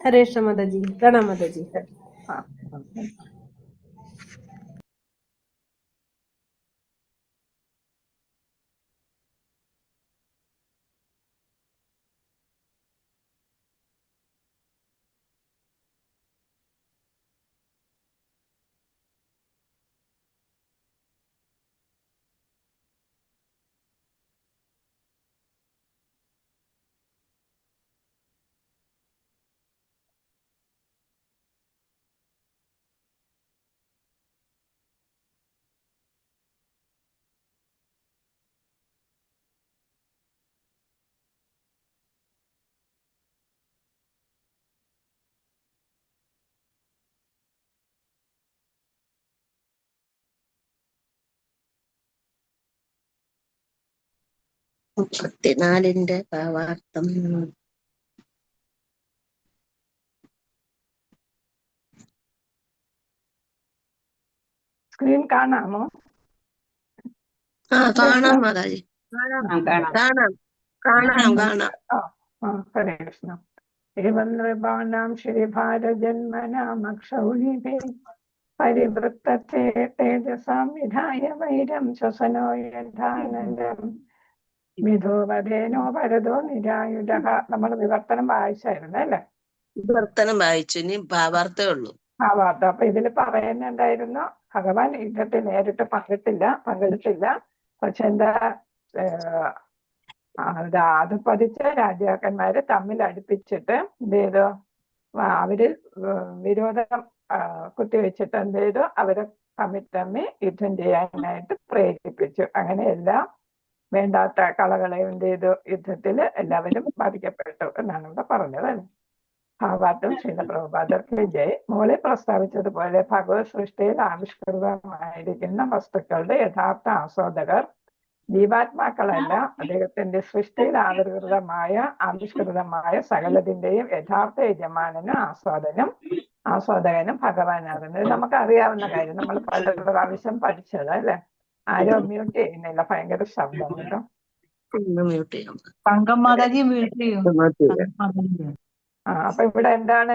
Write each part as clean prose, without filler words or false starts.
हरे कृष्ण माता जी, प्रणाम माता जी। हाँ, മുപ്പത്തിനാലിന്റെ ഭാവാർത്ഥം. സ്ക്രീൻ കാണാമോ? കാണാം മാതാജി, കാണാം. ഹരേ കൃഷ്ണ. ഏവം നൃപാണാം ശ്രീഭാരജന്മനാമക്ഷൗഹിഭേ പരിവൃത്തത്തെ തേജസാം വിധായ വൈരം ശ്വസനോ യഥാനന്ദം വിധോവദേനോ പരതോ നിരായുധ. നമ്മൾ വിവർത്തനം വായിച്ചായിരുന്നു അല്ലേ? വിവർത്തനം വായിച്ചു, ഇനി ഭാവാർത്ഥേ ഉള്ളൂ. ഭാവാർത്ഥം. അപ്പൊ ഇതിൽ പറയുന്നുണ്ടായിരുന്നു ഭഗവാൻ യുദ്ധത്തിൽ നേരിട്ട് പങ്കെടുത്തില്ല. പക്ഷെ എന്താ, അത് പതിച്ച രാജാക്കന്മാരെ തമ്മിൽ അടുപ്പിച്ചിട്ട് എന്ത് ചെയ്തു, അവര് വിരോധം കുത്തിവെച്ചിട്ട് എന്ത് ചെയ്തു, അവരെ തമ്മിൽ യുദ്ധം ചെയ്യാനായിട്ട് പ്രേരിപ്പിച്ചു. അങ്ങനെ എല്ലാം വേണ്ടാത്ത കളകളെ എന്ത് ചെയ്തു, യുദ്ധത്തിൽ എല്ലാവരും ബാധിക്കപ്പെട്ടു എന്നാണ് ഇവിടെ പറഞ്ഞത് അല്ലേ? ഭാവാർത്ഥം ശ്രീല പ്രഭുപാദർക്ക് ജയ്. മുകളിൽ പ്രസ്താവിച്ചതുപോലെ ഭഗവത് സൃഷ്ടിയിൽ ആവിഷ്കൃതമായിരിക്കുന്ന വസ്തുക്കളുടെ യഥാർത്ഥ ആസ്വാദകർ ജീവാത്മാക്കളല്ല, അദ്ദേഹത്തിന്റെ സൃഷ്ടിയിൽ ആവിഷ്കൃതമായ സകലതിന്റെയും യഥാർത്ഥ യജമാനനും ആസ്വാദകനും ഭഗവാനാകുന്നത് നമുക്ക് അറിയാവുന്ന കാര്യം. നമ്മൾ പല പ്രാവശ്യം പഠിച്ചത് അല്ലെ? ആരോ മ്യൂട്ട് ചെയ്യുന്നില്ല, ഭയങ്കര ശബ്ദം കേട്ടോ. അപ്പൊ ഇവിടെ എന്താണ്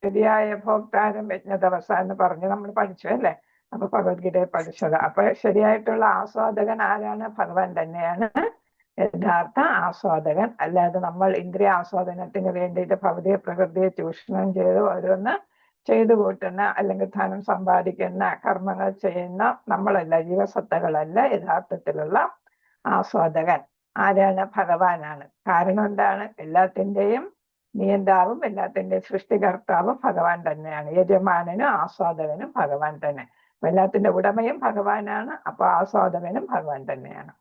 ശരിയായ ഭോക്താരം യജ്ഞതപസ എന്ന് പറഞ്ഞ് നമ്മൾ പഠിച്ചു അല്ലേ? അപ്പൊ ഭഗവത്ഗീതയെ പഠിച്ചത്. അപ്പൊ ശരിയായിട്ടുള്ള ആസ്വാദകൻ ആരാണ്? ഭഗവാൻ തന്നെയാണ് യഥാർത്ഥ ആസ്വാദകൻ. അല്ലാതെ നമ്മൾ ഇന്ദ്രിയ ആസ്വാദനത്തിന് വേണ്ടിയിട്ട് ഭൗതിക പ്രകൃതിയെ ചൂഷണം ചെയ്ത് ഓരോന്ന് ചെയ്തു കൂട്ടുന്ന അല്ലെങ്കിൽ ധനം സമ്പാദിക്കുന്ന കർമ്മങ്ങൾ ചെയ്യുന്ന നമ്മളല്ല, ജീവസത്തകളല്ല യഥാർത്ഥത്തിലുള്ള ആസ്വാദകൻ. ആരാണ്? ഭഗവാനാണ്. കാരണം എന്താണ്? എല്ലാത്തിൻ്റെയും നിയന്താവും എല്ലാത്തിൻ്റെയും സൃഷ്ടികർത്താവും ഭഗവാൻ തന്നെയാണ്. യജമാനനും ആസ്വാദകനും ഭഗവാൻ തന്നെ. എല്ലാത്തിന്റെ ഉടമയും ഭഗവാനാണ്. അപ്പൊ ആസ്വാദകനും ഭഗവാൻ തന്നെയാണ്.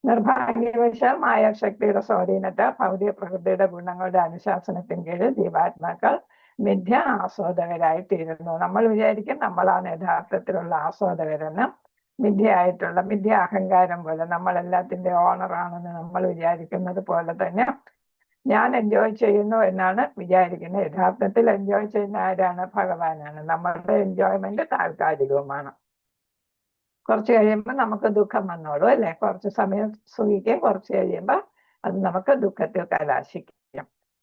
നിർഭാഗ്യവശാൽ മായാശക്തിയുടെ സ്വാധീനത്താൽ ഭൗതിക പ്രകൃതിയുടെ ഗുണങ്ങളുടെ അനുശാസനത്തിന് കീഴിൽ ജീവാത്മാക്കൾ മിഥ്യ ആസ്വാദകരായി തീരുന്നു. നമ്മൾ വിചാരിക്കും നമ്മളാണ് യഥാർത്ഥത്തിലുള്ള ആസ്വാദകരെന്ന്. മിഥ്യ അഹങ്കാരം പോലെ നമ്മൾ എല്ലാത്തിന്റെ ഓണറാണെന്ന് നമ്മൾ വിചാരിക്കുന്നത് പോലെ തന്നെ ഞാൻ എൻജോയ് ചെയ്യുന്നു എന്നാണ് വിചാരിക്കുന്നത്. യഥാർത്ഥത്തിൽ എൻജോയ് ചെയ്യുന്ന ആരാണ്? ഭഗവാനാണ്. നമ്മളുടെ എൻജോയ്മെന്റ് താൽക്കാലികവുമാണ്. കുറച്ച് കഴിയുമ്പോൾ നമുക്ക് ദുഃഖം വന്നോളൂ അല്ലെ? കുറച്ച് സമയം സുഖിക്കും, കുറച്ച് കഴിയുമ്പോൾ അത് നമുക്ക് ദുഃഖത്തിൽ കലാശിക്കും.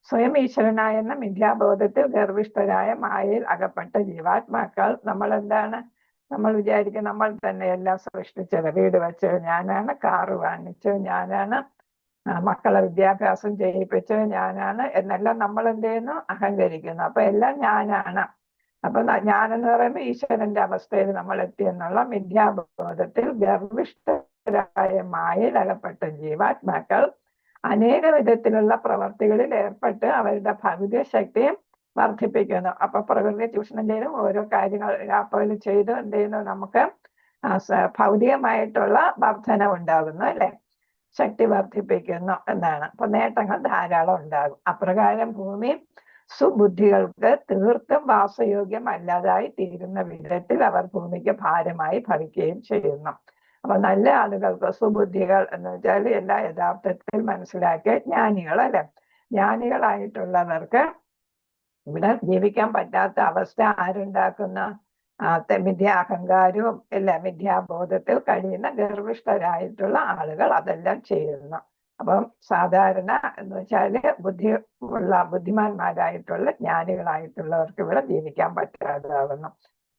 സ്വയം ഈശ്വരനായെന്ന മിഥ്യാബോധത്തിൽ ഗർവിഷ്ഠരായ മായയിൽ അകപ്പെട്ട ജീവാത്മാക്കൾ നമ്മൾ എന്താണ്? നമ്മൾ വിചാരിക്കും നമ്മൾ തന്നെ എല്ലാം സൃഷ്ടിച്ചത്. വീട് വെച്ചത് ഞാനാണ്, കാറ് വാങ്ങിച്ചത് ഞാനാണ്, മക്കളെ വിദ്യാഭ്യാസം ചെയ്യിപ്പിച്ചത് ഞാനാണ് എന്നെല്ലാം നമ്മൾ എന്ത് ചെയ്യുന്നു? അഹങ്കരിക്കുന്നു. അപ്പൊ എല്ലാം ഞാനാണ്. അപ്പൊ ഞാനെന്ന് പറയുമ്പോൾ ഈശ്വരന്റെ അവസ്ഥയിൽ നമ്മൾ എത്തിയെന്നുള്ള മിഥ്യാബോധത്തിൽ ഗർവിഷ്ഠരായ മായയിൽ അകപ്പെട്ട ജീവാത്മാക്കൾ അനേക വിധത്തിലുള്ള പ്രവർത്തികളിൽ ഏർപ്പെട്ട് അവരുടെ ഭൗതിക ശക്തിയെ വർദ്ധിപ്പിക്കുന്നു. അപ്പൊ പ്രകൃതിയെ ചൂഷണം ചെയ്തും ഓരോ കാര്യങ്ങൾ രാപ്പകൽ ചെയ്ത് എന്ത് ചെയ്യുന്നു? നമുക്ക് ഭൗതികമായിട്ടുള്ള വർധന ഉണ്ടാകുന്നു അല്ലെ? ശക്തി വർദ്ധിപ്പിക്കുന്നു എന്നാണ്. അപ്പൊ നേട്ടങ്ങൾ ധാരാളം ഉണ്ടാകും. അപ്രകാരം ഭൂമി സുബുദ്ധികൾക്ക് തീർത്തും വാസയോഗ്യം അല്ലാതായി തീരുന്ന വിധത്തിൽ അവർ ഭൂമിക്ക് ഭാരമായി ഭവിക്കുകയും ചെയ്യുന്നു. അപ്പൊ നല്ല ആളുകൾക്ക്, സുബുദ്ധികൾ എന്ന് വെച്ചാൽ എല്ലാ യഥാർത്ഥത്തിൽ മനസ്സിലാക്കിയ ജ്ഞാനികൾ അല്ലെ, ജ്ഞാനികളായിട്ടുള്ളവർക്ക് ഇവിടെ ജീവിക്കാൻ പറ്റാത്ത അവസ്ഥ ആരുണ്ടാക്കുന്ന? മിഥ്യാഹങ്കാരവും മിഥ്യാബോധത്തിൽ കഴിയുന്ന ഗർവിഷ്ഠരായിട്ടുള്ള ആളുകൾ അതെല്ലാം ചെയ്യുന്നു. അപ്പം സാധാരണ എന്ന് വെച്ചാല് ബുദ്ധിമാന്മാരായിട്ടുള്ള ജ്ഞാനികളായിട്ടുള്ളവർക്ക് ഇവിടെ ജീവിക്കാൻ പറ്റാതാകുന്നു.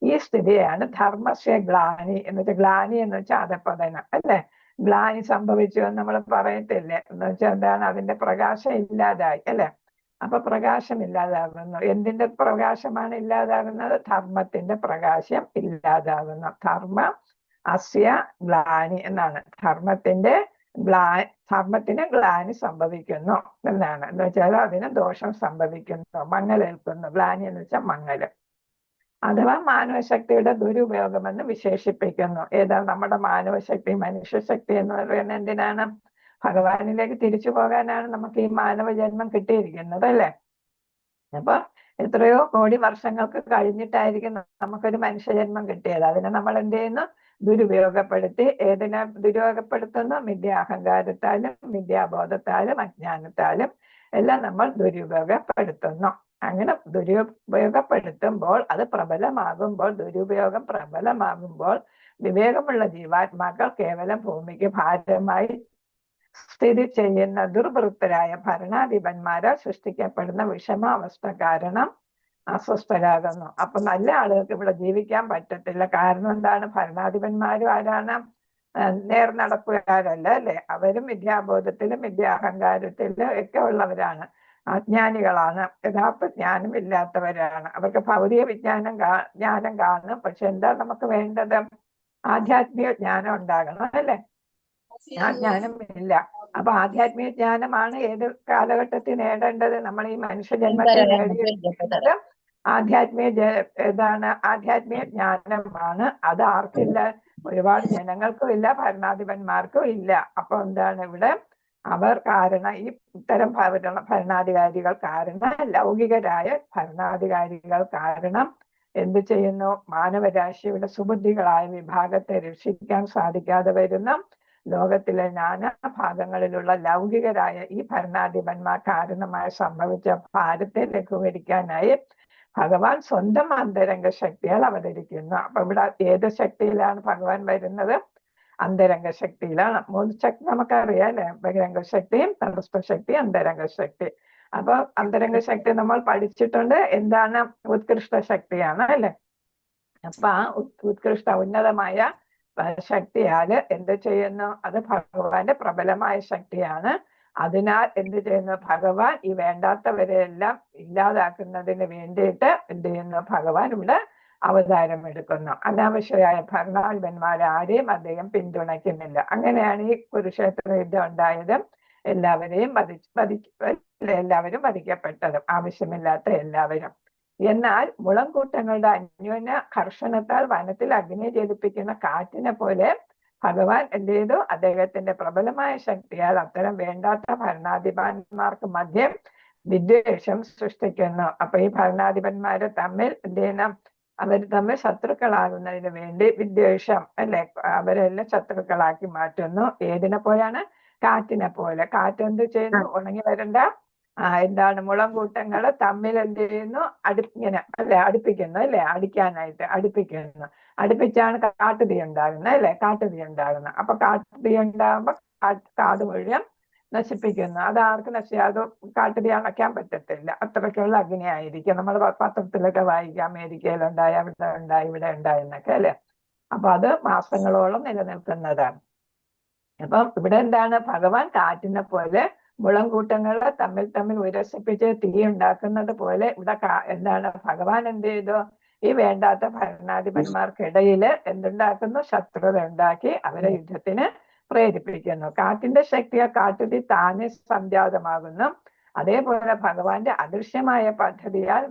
ഈ സ്ഥിതിയാണ് ധർമ്മസ്യ ഗ്ലാനി എന്ന് വെച്ചാൽ, ഗ്ലാനി എന്ന് വെച്ചാൽ അധപ്പതനം അല്ലെ. ഗ്ലാനി സംഭവിച്ചു എന്ന് നമ്മൾ പറയത്തില്ലേ, എന്ന് വെച്ചാൽ എന്താണ്, അതിന്റെ പ്രകാശം ഇല്ലാതായി അല്ലെ. അപ്പൊ പ്രകാശം ഇല്ലാതാകുന്നു. എന്തിന്റെ പ്രകാശമാണ് ഇല്ലാതാകുന്നത്? ധർമ്മത്തിന്റെ പ്രകാശം ഇല്ലാതാകുന്നു. ധർമ്മ അസ്യ ഗ്ലാനി എന്നാണ്. ധർമ്മത്തിന് ഗ്ലാനി സംഭവിക്കുന്നു എന്നാണ്. എന്ന് വെച്ചാൽ അതിന് ദോഷം സംഭവിക്കുന്നു, മങ്ങലേൽക്കുന്നു. ഗ്ലാനി എന്ന് വെച്ചാൽ മങ്ങല്, അഥവാ മാനവശക്തിയുടെ ദുരുപയോഗമെന്ന് വിശേഷിപ്പിക്കുന്നു. ഏതാ നമ്മുടെ മാനവശക്തി, മനുഷ്യശക്തി എന്ന് പറയുന്നത് എന്തിനാണ്? ഭഗവാനിലേക്ക് തിരിച്ചു പോകാനാണ് നമുക്ക് ഈ മാനവ ജന്മം കിട്ടിയിരിക്കുന്നത് അല്ലെ. അപ്പൊ എത്രയോ കോടി വർഷങ്ങൾക്ക് കഴിഞ്ഞിട്ടായിരിക്കും നമുക്കൊരു മനുഷ്യജന്മം കിട്ടിയത്. അതിനെ നമ്മൾ എന്ത് ചെയ്യുന്നു? ദുരുപയോഗപ്പെടുത്തി. ഏതിനെ ദുരുപയോഗപ്പെടുത്തുന്നു? മിഥ്യാഹങ്കാരത്താലും മിഥ്യാബോധത്താലും അജ്ഞാനത്താലും എല്ലാം നമ്മൾ ദുരുപയോഗപ്പെടുത്തുന്നു. അങ്ങനെ ദുരുപയോഗപ്പെടുത്തുമ്പോൾ അത് പ്രബലമാകുമ്പോൾ, ദുരുപയോഗം പ്രബലമാകുമ്പോൾ വിവേകമുള്ള ജീവാത്മാക്കൾ കേവലം ഭൂമിക്ക് ഭാരമായി സ്ഥിതി ചെയ്യുന്ന ദുർവൃത്തരായ ഭരണാധിപന്മാരാൽ സൃഷ്ടിക്കപ്പെടുന്ന വിഷമാവസ്ഥ കാരണം അസ്വസ്ഥരാകുന്നു. അപ്പൊ നല്ല ആളുകൾക്ക് ഇവിടെ ജീവിക്കാൻ പറ്റത്തില്ല. കാരണം എന്താണ്? ഭരണാധിപന്മാരും ആരാണ്? നേർനടപ്പുകാരല്ല അല്ലെ. അവരും വിദ്യാബോധത്തിലും വിദ്യാഹങ്കാരത്തിലും ഒക്കെ ഉള്ളവരാണ്, അജ്ഞാനികളാണ്, യഥാർത്ഥ ജ്ഞാനം ഇല്ലാത്തവരാണ്. അവർക്ക് ഭൗതിക ജ്ഞാനം കാണും. പക്ഷെ എന്താ നമുക്ക് വേണ്ടത്? ആധ്യാത്മിക ജ്ഞാനം ഉണ്ടാകണം അല്ലെ. ആ ജ്ഞാനം ഇല്ല. അപ്പൊ ആധ്യാത്മിക ജ്ഞാനമാണ് ഏത് കാലഘട്ടത്തിൽ നേടേണ്ടത്? നമ്മൾ ഈ മനുഷ്യജന്മത്തിൽ നേടിയെടുക്കേണ്ടത് ആധ്യാത്മിക ജ്ഞാനമാണ്. അത് ആർക്കില്ല? ഒരുപാട് ജനങ്ങൾക്കും ഇല്ല, ഭരണാധിപന്മാർക്കും ഇല്ല. അപ്പൊ എന്താണ് ഇവിടെ? അവർ കാരണം, ഈ ഇത്തരം ഭരണാധികാരികൾ കാരണം, ലൗകികരായ ഭരണാധികാരികൾ കാരണം എന്ത് ചെയ്യുന്നു? മാനവരാശിയുടെ സുബുദ്ധികളായ വിഭാഗത്തെ രക്ഷിക്കാൻ സാധിക്കാതെ വരുന്ന ലോകത്തിലെ നാനാ ഭാഗങ്ങളിലുള്ള ലൗകികരായ ഈ ഭരണാധിപന്മാർ കാരണമായി സംഭവിച്ച ഭാരത്തെ ലഘൂകരിക്കാനായി ഭഗവാൻ സ്വന്തം അന്തരംഗ ശക്തിയാൽ അവതരിക്കുന്നു. അപ്പൊ ഇവിടെ ഏത് ശക്തിയിലാണ് ഭഗവാൻ വരുന്നത്? അന്തരംഗ ശക്തിയിലാണ്. 3 ശക്തി നമുക്കറിയാം അല്ലെ. ബഹിരംഗ ശക്തിയും, തടസ്ഥ ശക്തി, അന്തരംഗ ശക്തി. അപ്പൊ അന്തരംഗ ശക്തി നമ്മൾ പഠിച്ചിട്ടുണ്ട്. എന്താണ്? ഉത്കൃഷ്ട ശക്തിയാണ് അല്ലെ. അപ്പൊ ആ ഉത്കൃഷ്ട ഉന്നതമായ ശക്തിയാല് എന്ത് ചെയ്യുന്നു? അത് ഭഗവാന്റെ പ്രബലമായ ശക്തിയാണ്. അതിനാൽ എന്ത് ചെയ്യുന്നു? ഭഗവാൻ ഈ വേണ്ടാത്തവരെല്ലാം ഇല്ലാതാക്കുന്നതിന് വേണ്ടിയിട്ട് എന്ത് ചെയ്യുന്നു? ഭഗവാൻ ഇവിടെ അവതാരം എടുക്കുന്നു. അനാവശ്യമായ ഭരണാധിപന്മാരെ ആരെയും അദ്ദേഹം പിന്തുണയ്ക്കുന്നില്ല. അങ്ങനെയാണ് ഈ കുരുക്ഷേത്ര യുദ്ധം ഉണ്ടായതും എല്ലാവരെയും എല്ലാവരും വധിക്കപ്പെട്ടതും, ആവശ്യമില്ലാത്ത എല്ലാവരും. എന്നാൽ മുളംകൂട്ടങ്ങളുടെ അന്യോന്യ കർഷണത്താൽ വനത്തിൽ അഗ്നി ജ്വലിപ്പിക്കുന്ന കാറ്റിനെ പോലെ ഭഗവാൻ എന്ത് ചെയ്തു? അദ്ദേഹത്തിന്റെ പ്രബലമായ ശക്തിയാൽ അത്തരം വേണ്ടാത്ത ഭരണാധിപന്മാർക്ക് മധ്യം വിദ്വേഷം സൃഷ്ടിക്കുന്നു. അപ്പൊ ഈ ഭരണാധിപന്മാരെ തമ്മിൽ എന്ത് ചെയ്യണം? അവർ തമ്മിൽ ശത്രുക്കളാകുന്നതിന് വേണ്ടി വിദ്വേഷം അല്ലെ, അവരെല്ലാം ശത്രുക്കളാക്കി മാറ്റുന്നു. ഏതിനെ പോലെയാണ്? കാറ്റിനെ പോലെ. കാറ്റ് എന്ത് ചെയ്യുന്നു? ഉണങ്ങി വരണ്ട എന്താണ് മുളംകൂട്ടങ്ങള് തമ്മിൽ എന്ത് ചെയ്യുന്നു? ഇങ്ങനെ അല്ലെ അടുപ്പിക്കുന്നു അല്ലെ, അടിക്കാനായിട്ട് അടുപ്പിക്കുന്നു. അടുപ്പിച്ചാണ് കാട്ടുതീ ഉണ്ടാകുന്നത് അല്ലെ, കാട്ടുതീ ഉണ്ടാകുന്നത്. അപ്പൊ കാട്ടുതീ ഉണ്ടാകുമ്പോ കാട് മുഴുവൻ നശിപ്പിക്കുന്നു. അത് ആർക്ക് അത് കാട്ടുതീ അണയ്ക്കാൻ പറ്റത്തില്ല, അത്രയ്ക്കുള്ള അഗ്നി ആയിരിക്കും. നമ്മൾ പത്രത്തിലൊക്കെ വായിക്കാം, അമേരിക്കയിലുണ്ടായി, അവിടെ ഉണ്ടായി, ഇവിടെ ഉണ്ടായി എന്നൊക്കെ അല്ലെ. അപ്പൊ അത് മാസങ്ങളോളം നിലനിൽക്കുന്നതാണ്. അപ്പം ഇവിടെ എന്താണ്? ഭഗവാൻ കാറ്റിനെ പോലെ മുളംകൂട്ടങ്ങളെ തമ്മിൽ ഉരസിപ്പിച്ച് തീ ഉണ്ടാക്കുന്നത് പോലെ ഇവിടെ എന്താണ്? ഭഗവാൻ എന്ത് ചെയ്തു? ഈ വേണ്ടാത്ത ഭരണാധിപന്മാർക്കിടയിൽ എന്തുണ്ടാക്കുന്നു? ശത്രുത ഉണ്ടാക്കി അവരെ യുദ്ധത്തിന് പ്രേരിപ്പിക്കുന്നു. കാറ്റിന്റെ ശക്തിയെ കാട്ടുതീ താനെ സംജാതമാകുന്നു. അതേപോലെ ഭഗവാന്റെ അദൃശ്യമായ പദ്ധതിയാൽ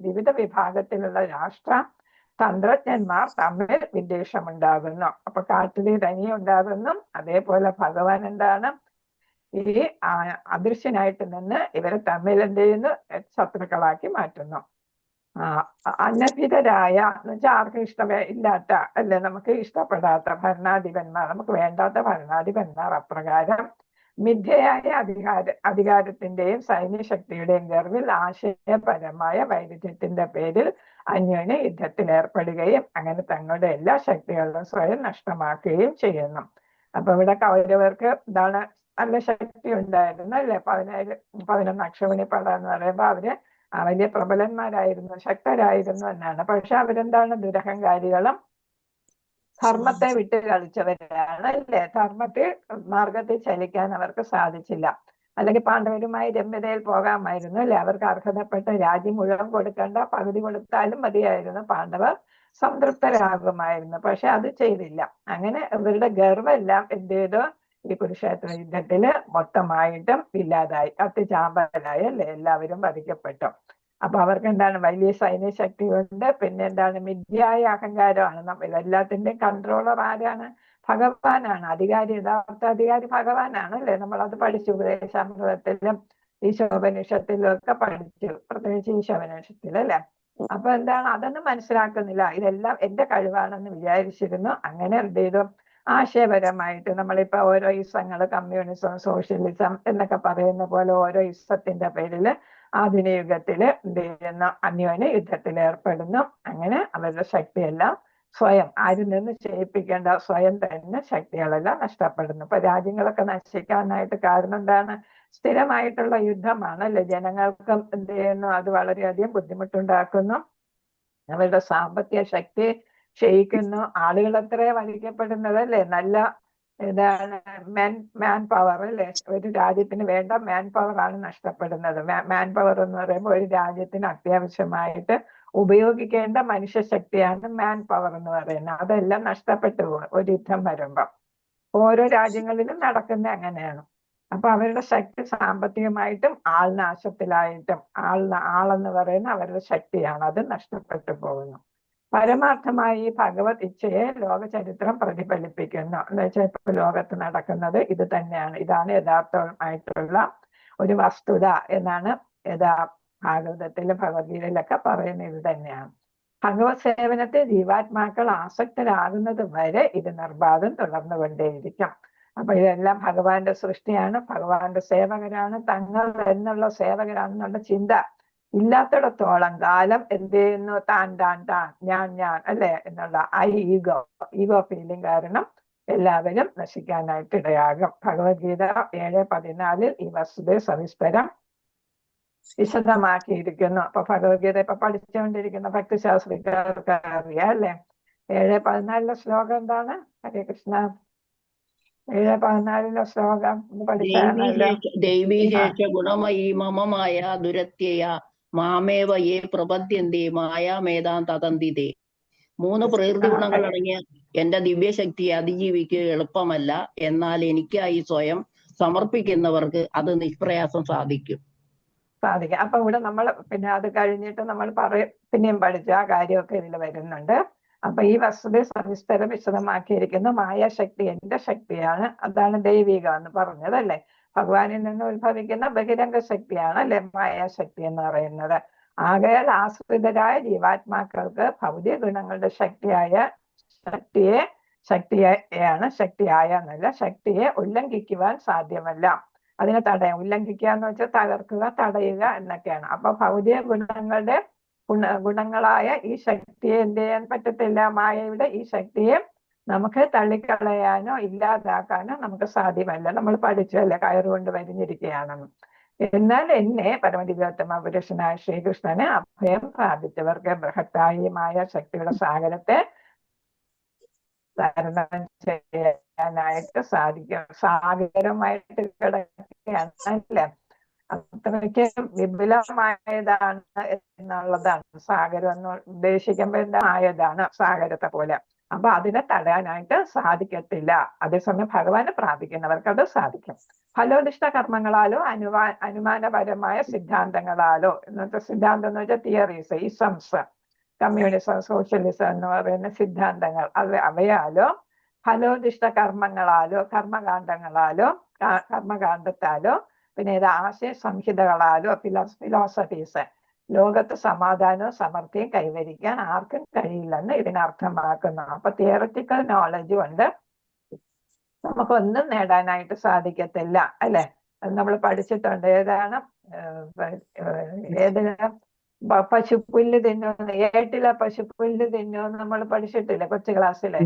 വിവിധ വിഭാഗത്തിലുള്ള രാഷ്ട്ര തന്ത്രജ്ഞന്മാർ തമ്മിൽ വിദ്വേഷമുണ്ടാകുന്നു. അപ്പൊ കാട്ടുതീ തനിയെ ഉണ്ടാകുന്നു. അതേപോലെ ഭഗവാൻ എന്താണ്? ഈ അദൃശ്യനായിട്ട് നിന്ന് ഇവരെ തമ്മിൽ എന്ത് ചെയ്യുന്നു? ശത്രുക്കളാക്കി മാറ്റുന്നു. അനഭിതരായ എന്ന് വെച്ചാൽ ആർക്കും ഇല്ലാത്ത അല്ലെ, നമുക്ക് ഇഷ്ടപ്പെടാത്ത ഭരണാധിപന്മാർ, നമുക്ക് വേണ്ടാത്ത ഭരണാധിപന്മാർ അപ്രകാരം മിഥ്യയായ അധികാരത്തിന്റെയും സൈന്യശക്തിയുടെയും ഗർവിൽ ആശയപരമായ വൈരുദ്ധ്യത്തിന്റെ പേരിൽ അന്യോന്യ യുദ്ധത്തിൽ ഏർപ്പെടുകയും അങ്ങനെ തങ്ങളുടെ എല്ലാ ശക്തികളും സ്വയം നഷ്ടമാക്കുകയും ചെയ്യുന്നു. അപ്പൊ ഇവിടെ കൗരവർക്ക് എന്താണ്? നല്ല ശക്തി ഉണ്ടായിരുന്നു അല്ലെ. 11 അക്ഷൗഹിണി പട എന്ന് പറയുമ്പോൾ അവര് വലിയ പ്രബലന്മാരായിരുന്നു, ശക്തരായിരുന്നു എന്നാണ്. പക്ഷെ അവരെന്താണ്, ദുരഹങ്കാരികളും ധർമ്മത്തെ വിട്ട് കളിച്ചവരാണ് അല്ലെ. മാർഗത്തിൽ ചലിക്കാൻ അവർക്ക് സാധിച്ചില്ല. അല്ലെങ്കിൽ പാണ്ഡവരുമായി രമ്യതയിൽ പോകാമായിരുന്നു അല്ലെ. അവർക്ക് അർഹതപ്പെട്ട രാജ്യം മുഴുവൻ കൊടുക്കേണ്ട, പകുതി കൊടുത്താലും മതിയായിരുന്നു, പാണ്ഡവർ സംതൃപ്തരാകുമായിരുന്നു. പക്ഷെ അത് ചെയ്തില്ല. അങ്ങനെ ഇവരുടെ ഗർവെല്ലാം എന്ത് ചെയ്തു, ഈ കുരുക്ഷേത്ര യുദ്ധത്തില് മൊത്തമായിട്ടും ഇല്ലാതായി, കത്തിച്ചാമ്പലായി അല്ലെ. എല്ലാവരും വധിക്കപ്പെട്ടു. അപ്പൊ അവർക്ക് എന്താണ്, വലിയ സൈന്യ ശക്തി ഉണ്ട്. പിന്നെ എന്താണ്, മിഥ്യായ അഹങ്കാരമാണ്. എല്ലാത്തിന്റെയും കൺട്രോളർ ആരാണ്? ഭഗവാനാണ്. യഥാർത്ഥ അധികാരി ഭഗവാനാണ് അല്ലെ. നമ്മളത് പഠിച്ചു, ഉപദേശാമൃതത്തിലും ഈശോപനിഷത്തിലും ഒക്കെ പഠിച്ചു, പ്രത്യേകിച്ച് ഈശോപനിഷത്തിൽ അല്ലെ. അപ്പൊ എന്താണ്, അതൊന്നും മനസ്സിലാക്കുന്നില്ല. ഇതെല്ലാം എന്റെ കഴിവാണെന്ന് വിചാരിച്ചിരുന്നു. അങ്ങനെ എന്ത് ചെയ്തു, ആശയപരമായിട്ട് നമ്മളിപ്പോ ഓരോ ഇസങ്ങൾ, കമ്മ്യൂണിസം, സോഷ്യലിസം എന്നൊക്കെ പറയുന്ന പോലെ ഓരോ ഇസത്തിന്റെ പേരില് ആധുനിക യുഗത്തില് എന്ത് ചെയ്യുന്ന, അന്യോന്യ യുദ്ധത്തിൽ ഏർപ്പെടുന്നു. അങ്ങനെ അവരുടെ ശക്തിയെല്ലാം സ്വയം, ആരിൽ നിന്ന് ചെയ്യിപ്പിക്കേണ്ട, സ്വയം തന്നെ ശക്തികളെല്ലാം നഷ്ടപ്പെടുന്നു. ഇപ്പൊ രാജ്യങ്ങളൊക്കെ നശിക്കാനായിട്ട് കാരണം എന്താണ്? സ്ഥിരമായിട്ടുള്ള യുദ്ധമാണ് അല്ലെ. ജനങ്ങൾക്കും എന്ത് ചെയ്യുന്നു, അത് വളരെയധികം ബുദ്ധിമുട്ടുണ്ടാക്കുന്നു. അവരുടെ സാമ്പത്തിക ശക്തി ക്ഷയിക്കുന്നു. ആളുകൾ എത്ര വധിക്കപ്പെടുന്നത് അല്ലെ. നല്ല ഇതാണ് മാൻ പവർ അല്ലെ. ഒരു രാജ്യത്തിന് വേണ്ട മാൻ പവർ ആണ് നഷ്ടപ്പെടുന്നത്. മാൻ പവർ എന്ന് പറയുമ്പോൾ ഒരു രാജ്യത്തിന് അത്യാവശ്യമായിട്ട് ഉപയോഗിക്കേണ്ട മനുഷ്യശക്തിയാണ് മാൻ പവർ എന്ന് പറയുന്നത്. അതെല്ലാം നഷ്ടപ്പെട്ടു പോകും ഒരു യുദ്ധം വരുമ്പം. ഓരോ രാജ്യങ്ങളിലും നടക്കുന്ന അങ്ങനെയാണ്. അപ്പൊ അവരുടെ ശക്തി സാമ്പത്തികമായിട്ടും ആൾനാശത്തിലായിട്ടും, ആളെന്ന് പറയുന്ന അവരുടെ ശക്തിയാണ്, അത് നഷ്ടപ്പെട്ടു പോകുന്നു. പരമാർത്ഥമായി ഭഗവത് ഇച്ഛയെ ലോക ചരിത്രം പ്രതിഫലിപ്പിക്കുന്നു. എന്ന് വെച്ചാൽ ഇപ്പൊ ലോകത്ത് നടക്കുന്നത് ഇത് തന്നെയാണ്. ഇതാണ് യഥാർത്ഥമായിട്ടുള്ള ഒരു വസ്തുത എന്നാണ് ഭാഗവതത്തിലും ഭഗവത്ഗീതയിലൊക്കെ പറയുന്നത് ഇത് തന്നെയാണ്. ഭഗവത് സേവനത്തെ ജീവാത്മാക്കൾ ആസക്തരാകുന്നത് വരെ ഇത് നിർബാധം തുടർന്നുകൊണ്ടേയിരിക്കും. അപ്പൊ ഇതെല്ലാം ഭഗവാന്റെ സൃഷ്ടിയാണ്, ഭഗവാന്റെ സേവകരാണ്, തങ്ങൾ എന്നുള്ള സേവകരാണെന്നുള്ള ചിന്ത ഇല്ലാത്തിടത്തോളം കാലം എന്ത് ചെയ്യുന്നു, താൻ ഞാൻ അല്ലെ എന്നുള്ള ഈഗോ ഫീലിംഗ് കാരണം എല്ലാവരും നശിക്കാനായിട്ട് ഇടയാകും. ഭഗവത്ഗീത 7:14 ഈ വസ്തുത സവിസ്തരം വിശദമാക്കിയിരിക്കുന്നു. അപ്പൊ ഭഗവത്ഗീത ഇപ്പൊ പഠിച്ചുകൊണ്ടിരിക്കുന്ന ഭക്തിശാസ്ത്രക്കാർക്ക് അറിയാം അല്ലെ. 7:14 ശ്ലോകം എന്താണ്? ഹരേ കൃഷ്ണ. 7:14 ശ്ലോകം പഠിച്ചാണല്ലോ. ദൈവീശേഷ ഗുണമയി മമമായ ദുരത്യയ മാമേവ യേ പ്രപദ്യന്തി മായാമേതാം തതന്തിതേ. 3 പ്രകൃതി ഗുണങ്ങൾ അടങ്ങിയ എന്റെ ദിവ്യശക്തിയെ അതിജീവിക്കുക എളുപ്പമല്ല. എന്നാൽ എനിക്കായി സ്വയം സമർപ്പിക്കുന്നവർക്ക് അത് നിഷ്പ്രയാസം സാധിക്കും. അപ്പൊ ഇവിടെ നമ്മൾ പിന്നെ അത് കഴിഞ്ഞിട്ട് നമ്മൾ പിന്നെയും പഠിച്ച ആ കാര്യമൊക്കെ ഇതിൽ വരുന്നുണ്ട്. അപ്പൊ ഈ വസ്തുത സവിസ്തരം വിശദമാക്കിയിരിക്കുന്നു. മായാശക്തി എന്റെ ശക്തിയാണ്, അതാണ് ദൈവികം എന്ന് പറഞ്ഞത് അല്ലെ. ഭഗവാനിൽ നിന്ന് ഉത്ഭവിക്കുന്ന ബഹിരംഗ ശക്തിയാണ് അല്ലെ മായാശക്തി എന്ന് പറയുന്നത്. ആകയാൽ ആശ്രിതരായ ജീവാത്മാക്കൾക്ക് ഭൗതിക ഗുണങ്ങളുടെ ശക്തിയെ ഉല്ലംഘിക്കുവാൻ സാധ്യമല്ല. അതിനെ ഉല്ലംഘിക്കുക എന്ന് വെച്ചാൽ തകർക്കുക, തടയുക എന്നൊക്കെയാണ്. അപ്പൊ ഭൗതിക ഗുണങ്ങളായ ഈ ശക്തിയെ എന്ത് ചെയ്യാൻ പറ്റത്തില്ല. മായയുടെ ഈ ശക്തിയെ നമുക്ക് തള്ളിക്കളയാനോ ഇല്ലാതാക്കാനോ നമുക്ക് സാധ്യമല്ല. നമ്മൾ പഠിച്ചല്ലേ, കയറുകൊണ്ട് വരിഞ്ഞിരിക്കുകയാണെന്ന്. എന്നാൽ എന്നെ പരമദിവ്യോത്തമ പുരുഷനായ ശ്രീകൃഷ്ണന് അഭയം പ്രാപിച്ചവർക്ക് ബൃഹത്തായ ശക്തിയുടെ സാഗരത്തെ തരണം ചെയ്യാനായിട്ട് സാധിക്കും. സാഗരമായിട്ട് കിടക്കുകയാണ് അല്ലേ. അത്രയ്ക്ക് വിപുലമായതാണ് എന്നുള്ളതാണ് സാഗരം എന്ന് ഉദ്ദേശിക്കുമ്പോൾ എന്താ, ആയതാണ് സാഗരത്തെ പോലെ. അപ്പൊ അതിനെ തടയാനായിട്ട് സാധിക്കത്തില്ല. അതേസമയം ഭഗവാനെ പ്രാപിക്കുന്നവർക്ക് അത് സാധിക്കും. ഫലോദിഷ്ട കർമ്മങ്ങളാലോ അനുമാനപരമായ സിദ്ധാന്തങ്ങളാലോ, ഇന്നത്തെ സിദ്ധാന്തം എന്ന് വെച്ചാൽ തിയറീസ്, ഇസംസ്, കമ്മ്യൂണിസം, സോഷ്യലിസം എന്ന് പറയുന്ന സിദ്ധാന്തങ്ങൾ, അവയാലോ ഫലോദിഷ്ട കർമ്മങ്ങളാലോ, കർമ്മകാണ്ഡത്താലോ, പിന്നെ ഇത് ആശയ സംഹിതകളാലോ, ഫിലോസഫീസ്, ലോകത്ത് സമാധാനവും സമൃദ്ധിയും കൈവരിക്കാൻ ആർക്കും കഴിയില്ലെന്ന് ഇതിനർത്ഥമാക്കുന്നു. അപ്പൊ തിയററ്റിക്കൽ നോളജ് കൊണ്ട് നമുക്കൊന്നും നേടാനായിട്ട് സാധിക്കത്തില്ല അല്ലെ. നമ്മൾ പഠിച്ചിട്ടുണ്ട്. ഏതിന് പശുപ്പുല്ല് തിന്നുമെന്ന്, ഏട്ടിലെ പശുപ്പുല്ല് തിന്നുമെന്ന് നമ്മൾ പഠിച്ചിട്ടില്ലേ കൊച്ചു ക്ലാസ്സിലെ.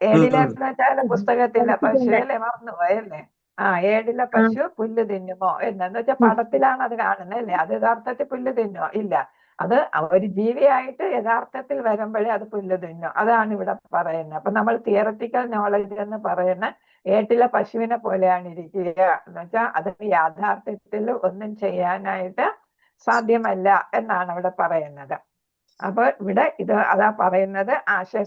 ഏടിലെന്ന് വെച്ചാൽ പുസ്തകത്തിലെ പശു അല്ലേ, മറന്നുപോയല്ലേ. ഏടിലെ പശു പുല്ല് തിന്നുമോ എന്ന് വെച്ചാൽ പടത്തിലാണ് അത് കാണുന്നത് അല്ലേ? അത് യഥാർത്ഥത്തിൽ പുല്ല് തിന്നോ? ഇല്ല. അത് ഒരു ജീവിയായിട്ട് യഥാർത്ഥത്തിൽ വരുമ്പോഴേ അത് പുല്ല് തിന്നു. അതാണ് ഇവിടെ പറയുന്നത്. അപ്പൊ നമ്മൾ തിയററ്റിക്കൽ നോളജ് എന്ന് പറയുന്ന ഏട്ടിലെ പശുവിനെ പോലെയാണ് ഇരിക്കുക എന്ന് വെച്ചാൽ അതിന് യാഥാർത്ഥ്യത്തിൽ ഒന്നും ചെയ്യാനായിട്ട് സാധ്യമല്ല എന്നാണ് ഇവിടെ പറയുന്നത്. അപ്പൊ ഇവിടെ അതാ പറയുന്നത്, ആശയ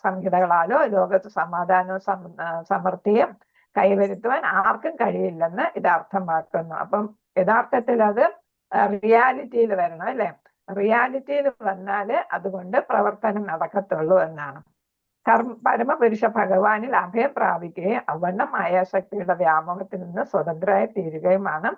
സംഹിതകളാലോ ലോകത്ത് സമാധാനവും സമൃദ്ധിയും കൈവരുത്തുവാൻ ആർക്കും കഴിയില്ലെന്ന് ഇത് അർത്ഥമാക്കുന്നു. അപ്പം യഥാർത്ഥത്തിൽ അത് റിയാലിറ്റിയിൽ വരണം അല്ലെ? റിയാലിറ്റിയിൽ വന്നാല് അതുകൊണ്ട് പ്രവർത്തനം നടക്കത്തുള്ളൂ എന്നാണ്. പരമപുരുഷ ഭഗവാനിൽ അഭയം പ്രാപിക്കുകയും അവണ്ണം മായാശക്തിയുടെ വ്യാമോഹത്തിൽ നിന്ന് സ്വതന്ത്രമായി തീരുകയുമാണ്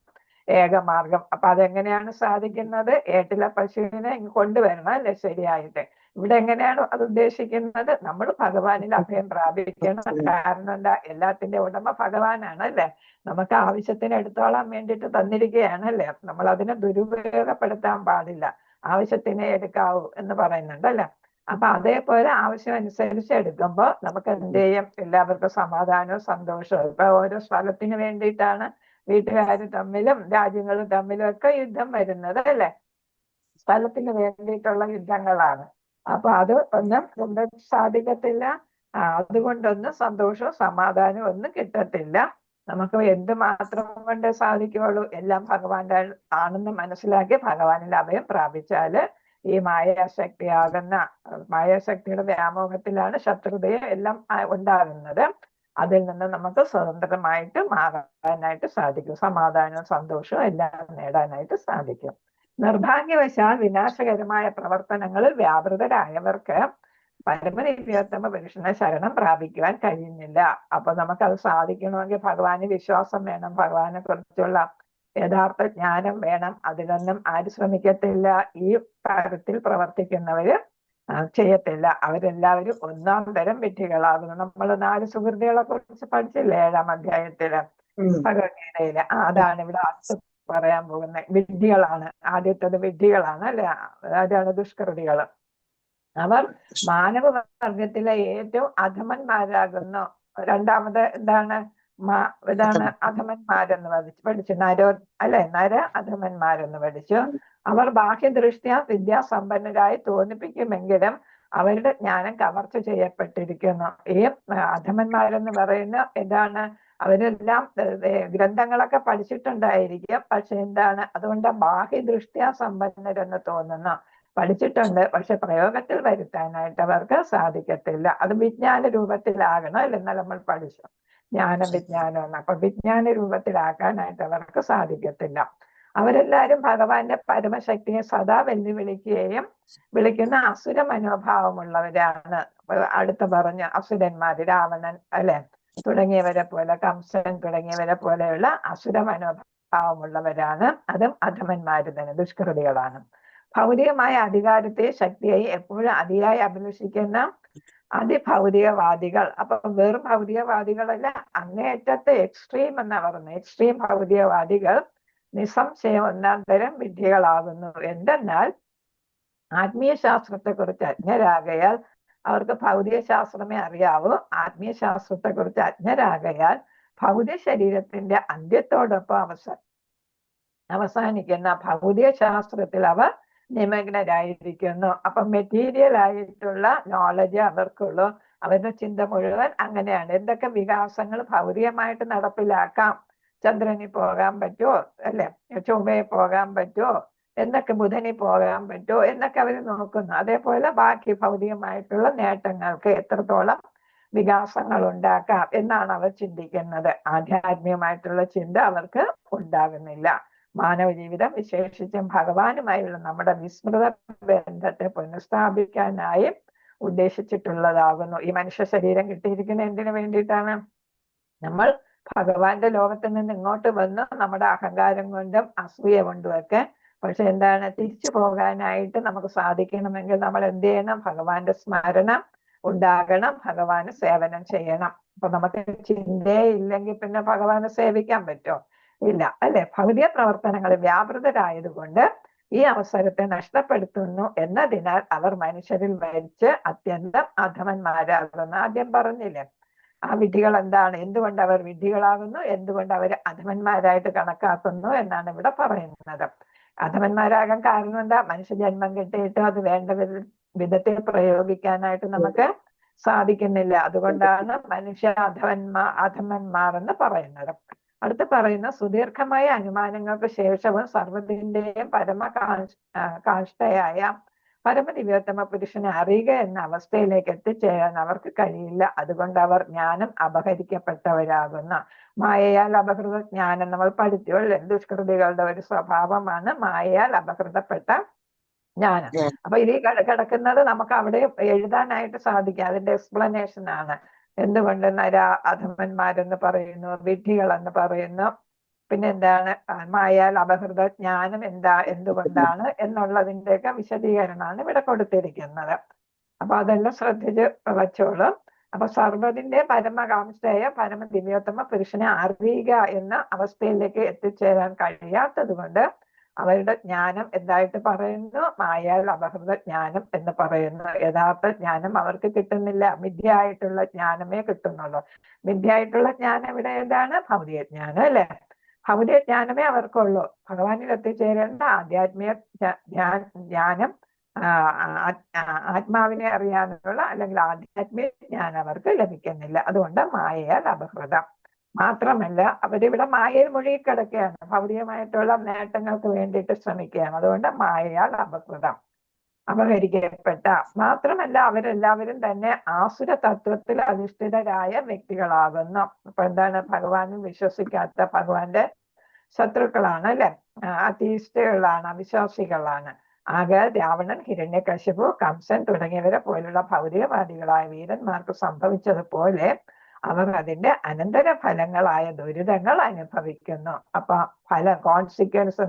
ഏകമാർഗം. അപ്പൊ അതെങ്ങനെയാണ് സാധിക്കുന്നത്? ഏട്ടിലെ പശുവിനെ കൊണ്ടുവരണം അല്ലെ ശരിയായിട്ട്. ഇവിടെ എങ്ങനെയാണ് അത് ഉദ്ദേശിക്കുന്നത്? നമ്മൾ ഭഗവാനിൽ അഭയം പ്രാപിക്കണം. കാരണം എന്താ? എല്ലാത്തിന്റെ ഉടമ ഭഗവാനാണ് അല്ലെ? നമുക്ക് ആവശ്യത്തിന് എടുത്തോളാൻ വേണ്ടിയിട്ട് തന്നിരിക്കുകയാണ് അല്ലെ? നമ്മൾ അതിനെ ദുരുപയോഗപ്പെടുത്താൻ പാടില്ല. ആവശ്യത്തിനെ എടുക്കാവൂ എന്ന് പറയുന്നുണ്ട് അല്ലെ? അപ്പൊ അതേപോലെ ആവശ്യം അനുസരിച്ച് എടുക്കുമ്പോൾ നമുക്ക് എന്ത് ചെയ്യും? എല്ലാവർക്കും സമാധാനവും സന്തോഷവും. ഇപ്പൊ ഓരോ സ്ഥലത്തിന് വേണ്ടിയിട്ടാണ് വീട്ടുകാർ തമ്മിലും രാജ്യങ്ങൾ തമ്മിലും ഒക്കെ യുദ്ധം വരുന്നത് അല്ലെ? സ്ഥലത്തിന് വേണ്ടിയിട്ടുള്ള യുദ്ധങ്ങളാണ്. അപ്പൊ അത് ഒന്നും കൊണ്ട് സാധിക്കത്തില്ല. അതുകൊണ്ടൊന്നും സന്തോഷവും സമാധാനവും ഒന്നും കിട്ടത്തില്ല. നമുക്ക് എന്ത് മാത്രം കൊണ്ട് സാധിക്കുള്ളൂ? എല്ലാം ഭഗവാന്റെ ആണെന്ന് മനസ്സിലാക്കി ഭഗവാനിൽ അഭയം പ്രാപിച്ചാല് ഈ മായാശക്തിയുടെ വ്യാമോഹത്തിലാണ് ശത്രുതയും എല്ലാം ഉണ്ടാകുന്നത്. അതിൽ നിന്ന് നമുക്ക് സ്വതന്ത്രമായിട്ട് മാറാനായിട്ട് സാധിക്കും. സമാധാനവും സന്തോഷവും എല്ലാം നേടാനായിട്ട് സാധിക്കും. നിർഭാഗ്യവശാൽ വിനാശകരമായ പ്രവർത്തനങ്ങളിൽ വ്യാപൃതരായവർക്ക് പരമദിവ്യോത്തമ പുരുഷനെ ശരണം പ്രാപിക്കുവാൻ കഴിയുന്നില്ല. അപ്പൊ നമുക്കത് സാധിക്കണമെങ്കിൽ ഭഗവാന് വിശ്വാസം വേണം, ഭഗവാനെ കുറിച്ചുള്ള യഥാർത്ഥ ജ്ഞാനം വേണം. അതിലൊന്നും ആര് ശ്രമിക്കത്തില്ല. ഈ തരത്തിൽ പ്രവർത്തിക്കുന്നവര് ചെയ്യത്തില്ല. അവരെല്ലാവരും ഒന്നാം തരം വിഡ്ഢികളാകുന്നു. നമ്മൾ 4 സുഹൃത്തുക്കളെ കുറിച്ച് പഠിച്ചില്ലേ 7-ാം അധ്യായത്തില് ഭഗവത്ഗീതയില്? അതാണ് ഇവിടെ പറയാൻ പോകുന്നത്. വിഡ്ഢികളാണ്. ആദ്യത്തേത് വിഡ്ഢികളാണ് അല്ലെ? അതാണ് ദുഷ്കൃതികള്. അവർ മാനവവർഗത്തിലെ ഏറ്റവും അധമന്മാരാകുന്നു. രണ്ടാമത് ഇതാണ് അധമന്മാരെന്ന് പഠിച്ചു. നര അധമന്മാരെന്ന് പഠിച്ചു. അവർ ബാഹ്യദൃഷ്ട്യ വിദ്യാസമ്പന്നരായി തോന്നിപ്പിക്കുമെങ്കിലും അവരുടെ ജ്ഞാനം കവർച്ച ചെയ്യപ്പെട്ടിരിക്കുന്നു. ഈ അധമന്മാരെന്ന് പറയുന്ന എന്താണ്? അവരെല്ലാം ഗ്രന്ഥങ്ങളൊക്കെ പഠിച്ചിട്ടുണ്ടായിരിക്കും. പക്ഷെ എന്താണ്? അതുകൊണ്ട് ബാഹ്യദൃഷ്ട്യാ സമ്പന്നരെന്ന് തോന്നുന്നു. പഠിച്ചിട്ടുണ്ട്, പക്ഷെ പ്രയോഗത്തിൽ വരുത്താനായിട്ട് അവർക്ക് സാധിക്കത്തില്ല. അത് വിജ്ഞാന രൂപത്തിലാകണം അല്ലെ? എന്നാൽ നമ്മൾ പഠിച്ചു ജ്ഞാനം വിജ്ഞാനം. അപ്പൊ വിജ്ഞാന രൂപത്തിലാക്കാനായിട്ട് അവർക്ക് സാധിക്കത്തില്ല. അവരെല്ലാരും ഭഗവാന്റെ പരമശക്തിയെ സദാ വിളിക്കുന്ന അസുര മനോഭാവമുള്ളവരാണ്. അടുത്ത പറഞ്ഞ അസുരന്മാര്, രാവണൻ അല്ലെ തുടങ്ങിയവരെ പോലെ, കംസൻ തുടങ്ങിയവരെ പോലെയുള്ള അസുര മനോഭാവമുള്ളവരാണ്. അതും അധമന്മാര് തന്നെ, ദുഷ്കൃതികളാണ്. ഭൗതികമായ അധികാരത്തെ ശക്തിയായി എപ്പോഴും അതിയായി അഭിലഷിക്കുന്ന അതിഭൗതികവാദികൾ. അപ്പൊ വെറും ഭൗതികവാദികളല്ല, അങ്ങേയറ്റത്തെ എക്സ്ട്രീം എന്നാ പറയുന്നത്. എക്സ്ട്രീം ഭൗതികവാദികൾ നിസ്സംശയം 1-ാം തരം വിഡ്ഢികളാകുന്നു. എന്തെന്നാൽ ആത്മീയ ശാസ്ത്രത്തെ കുറിച്ച് അജ്ഞരാകയാൽ അവർക്ക് ഭൗതിക ശാസ്ത്രമേ അറിയാവൂ. ആത്മീയ ശാസ്ത്രത്തെ കുറിച്ച് അജ്ഞരാകയാൽ ഭൗതിക ശരീരത്തിന്റെ അന്ത്യത്തോടൊപ്പം അവസാനിക്കുന്ന ഭൗതിക ശാസ്ത്രത്തിൽ അവർ നിമഗ്നരായിരിക്കുന്നു. അപ്പൊ മെറ്റീരിയൽ ആയിട്ടുള്ള നോളജ് അവർക്കുള്ളൂ. അവരുടെ ചിന്ത മുഴുവൻ അങ്ങനെയാണ്. എന്തൊക്കെ വികാസങ്ങൾ ഭൗതികമായിട്ട് നടപ്പിലാക്കാം, ചന്ദ്രനിൽ പോകാൻ പറ്റുമോ അല്ലെ, ചൊവ്വയിൽ പോകാൻ പറ്റുമോ എന്നൊക്കെ, ബുധനിൽ പോകാൻ പറ്റുമോ എന്നൊക്കെ അവർ നോക്കുന്നു. അതേപോലെ ബാക്കി ഭൗതികമായിട്ടുള്ള നേട്ടങ്ങൾക്ക് എത്രത്തോളം വികാസങ്ങൾ ഉണ്ടാക്കാം എന്നാണ് അവർ ചിന്തിക്കുന്നത്. ആധ്യാത്മികമായിട്ടുള്ള ചിന്ത അവർക്ക് ഉണ്ടാകുന്നില്ല. മാനവ ജീവിതം വിശേഷിച്ചും ഭഗവാനുമായുള്ള നമ്മുടെ വിസ്മൃത ബന്ധത്തെ പുനഃസ്ഥാപിക്കാനായി ഉദ്ദേശിച്ചിട്ടുള്ളതാകുന്നു. ഈ മനുഷ്യ ശരീരം കിട്ടിയിരിക്കുന്ന എന്തിനു വേണ്ടിയിട്ടാണ്? നമ്മൾ ഭഗവാന്റെ ലോകത്തിൽ നിന്ന് ഇങ്ങോട്ട് വന്ന് നമ്മുടെ അഹങ്കാരം കൊണ്ടും അസൂയ കൊണ്ടും ഒക്കെ, പക്ഷെ എന്താണ്, തിരിച്ചു പോകാനായിട്ട് നമുക്ക് സാധിക്കണമെങ്കിൽ നമ്മൾ എന്ത് ചെയ്യണം? ഭഗവാന്റെ സ്മരണ ഉണ്ടാകണം, ഭഗവാന് സേവനം ചെയ്യണം. അപ്പൊ നമുക്ക് ചിന്തയെ ഇല്ലെങ്കിൽ പിന്നെ ഭഗവാനെ സേവിക്കാൻ പറ്റുമോ? ഇല്ല അല്ലെ? ഭൗതിക പ്രവർത്തനങ്ങളിൽ വ്യാപൃതരായതുകൊണ്ട് ഈ അവസരത്തെ നഷ്ടപ്പെടുത്തുന്നു എന്നതിനാൽ അവർ മനുഷ്യരിൽ മരിച്ച് അത്യന്തം അധമന്മാരാകുന്നു. ആദ്യം പറഞ്ഞില്ലേ, ആ വിഡ്ഢികൾ എന്താണ്, എന്തുകൊണ്ട് അവർ വിഡ്ഢികളാകുന്നു, എന്തുകൊണ്ട് അവർ അധമന്മാരായിട്ട് കണക്കാക്കുന്നു എന്നാണ് ഇവിടെ പറയുന്നത്. അധമന്മാരാകാൻ കാരണം എന്താ? മനുഷ്യജന്മം കിട്ടിയിട്ട് അത് വേണ്ട വിധത്തിൽ പ്രയോഗിക്കാനായിട്ട് നമുക്ക് സാധിക്കുന്നില്ല. അതുകൊണ്ടാണ് മനുഷ്യ അധമന്മാർ എന്ന് പറയുന്നത്. അടുത്ത് പറയുന്ന സുദീർഘമായ അനുമാനങ്ങൾക്ക് ശേഷവും സർവ്വത്തിന്റെയും കാഷ്ടയായ പരമദിവ്യോത്തമ പുരുഷനെ അറിയുക എന്ന അവസ്ഥയിലേക്ക് എത്തിച്ചേരാൻ അവർക്ക് കഴിയില്ല. അതുകൊണ്ട് അവർ ജ്ഞാനം അപഹരിക്കപ്പെട്ടവരാകുന്നു. മായയാൽ അപഹൃത ജ്ഞാനം നമ്മൾ പഠിച്ചുള്ളൂ. ദുഷ്കൃതികളുടെ ഒരു സ്വഭാവമാണ് മായയാൽ അപഹൃതപ്പെട്ട ജ്ഞാനം. അപ്പൊ ഇതിൽ കിടക്കുന്നത് നമുക്ക് അവിടെ എഴുതാനായിട്ട് സാധിക്കും. അതിന്റെ എക്സ്പ്ലനേഷൻ ആണ്. എന്തുകൊണ്ട് അധമന്മാരെന്ന് പറയുന്നു, വിഡ്ഢികൾ എന്ന് പറയുന്നു, പിന്നെ എന്താണ് മായാൽ അപഹൃത ജ്ഞാനം എന്തുകൊണ്ടാണ് എന്നുള്ളതിന്റെയൊക്കെ വിശദീകരണമാണ് ഇവിടെ കൊടുത്തിരിക്കുന്നത്. അപ്പൊ അതെല്ലാം ശ്രദ്ധിച്ച് വച്ചോളൂ. അപ്പൊ സർവ്വതിന്റെ പരമകാംക്ഷയായ പരമ ദിവ്യോത്തമ പുരുഷനെ അറിയുക എന്ന അവസ്ഥയിലേക്ക് എത്തിച്ചേരാൻ കഴിയാത്തത് കൊണ്ട് അവരുടെ ജ്ഞാനം എന്തായിട്ട് പറയുന്നു? മായാൽ അപഹൃത ജ്ഞാനം എന്ന് പറയുന്നു. യഥാർത്ഥ ജ്ഞാനം അവർക്ക് കിട്ടുന്നില്ല. മിഥ്യയായിട്ടുള്ള ജ്ഞാനമേ കിട്ടുന്നുള്ളൂ. മിഥ്യയായിട്ടുള്ള ജ്ഞാനം ഇവിടെ ഏതാണ്? ഭൗതിക ജ്ഞാനം അല്ലെ? ഭൗതിക ജ്ഞാനമേ അവർക്കുള്ളൂ. ഭഗവാനിൽ എത്തിച്ചേരേണ്ട ആധ്യാത്മിക ജ്ഞാനം, ആത്മാവിനെ അറിയാനുള്ള അല്ലെങ്കിൽ ആധ്യാത്മിക ജ്ഞാനം അവർക്ക് ലഭിക്കുന്നില്ല. അതുകൊണ്ട് മായയാൽ അപഹൃതം. മാത്രമല്ല അവരിവിടെ മായയിൽ മുഴുകിക്കിടക്കുകയാണ്. ഭൗതികമായിട്ടുള്ള നേട്ടങ്ങൾക്ക് വേണ്ടിയിട്ട് ശ്രമിക്കുകയാണ്. അതുകൊണ്ട് മായയാൽ അപഹരിക്കപ്പെട്ട. മാത്രമല്ല അവരെല്ലാവരും തന്നെ ആസുര തത്വത്തിൽ അധിഷ്ഠിതരായ വ്യക്തികളാകുന്നു. അപ്പൊ എന്താണ്? ഭഗവാനിൽ വിശ്വസിക്കാത്ത, ഭഗവാന്റെ ശത്രുക്കളാണ് അല്ലെ, അത്തീസ്റ്റുകളാണ്, അവിശ്വാസികളാണ്. ആകെ രാവണൻ, ഹിരണ്യകശിപു, കംസൻ തുടങ്ങിയവരെ പോലുള്ള ഭൗതികവാദികളായ വീരന്മാർക്ക് സംഭവിച്ചതുപോലെ അവർ അതിന്റെ അനന്തര ഫലങ്ങളായ ദുരിതങ്ങൾ അനുഭവിക്കുന്നു. അപ്പൊ കോൺസിക്വൻസ്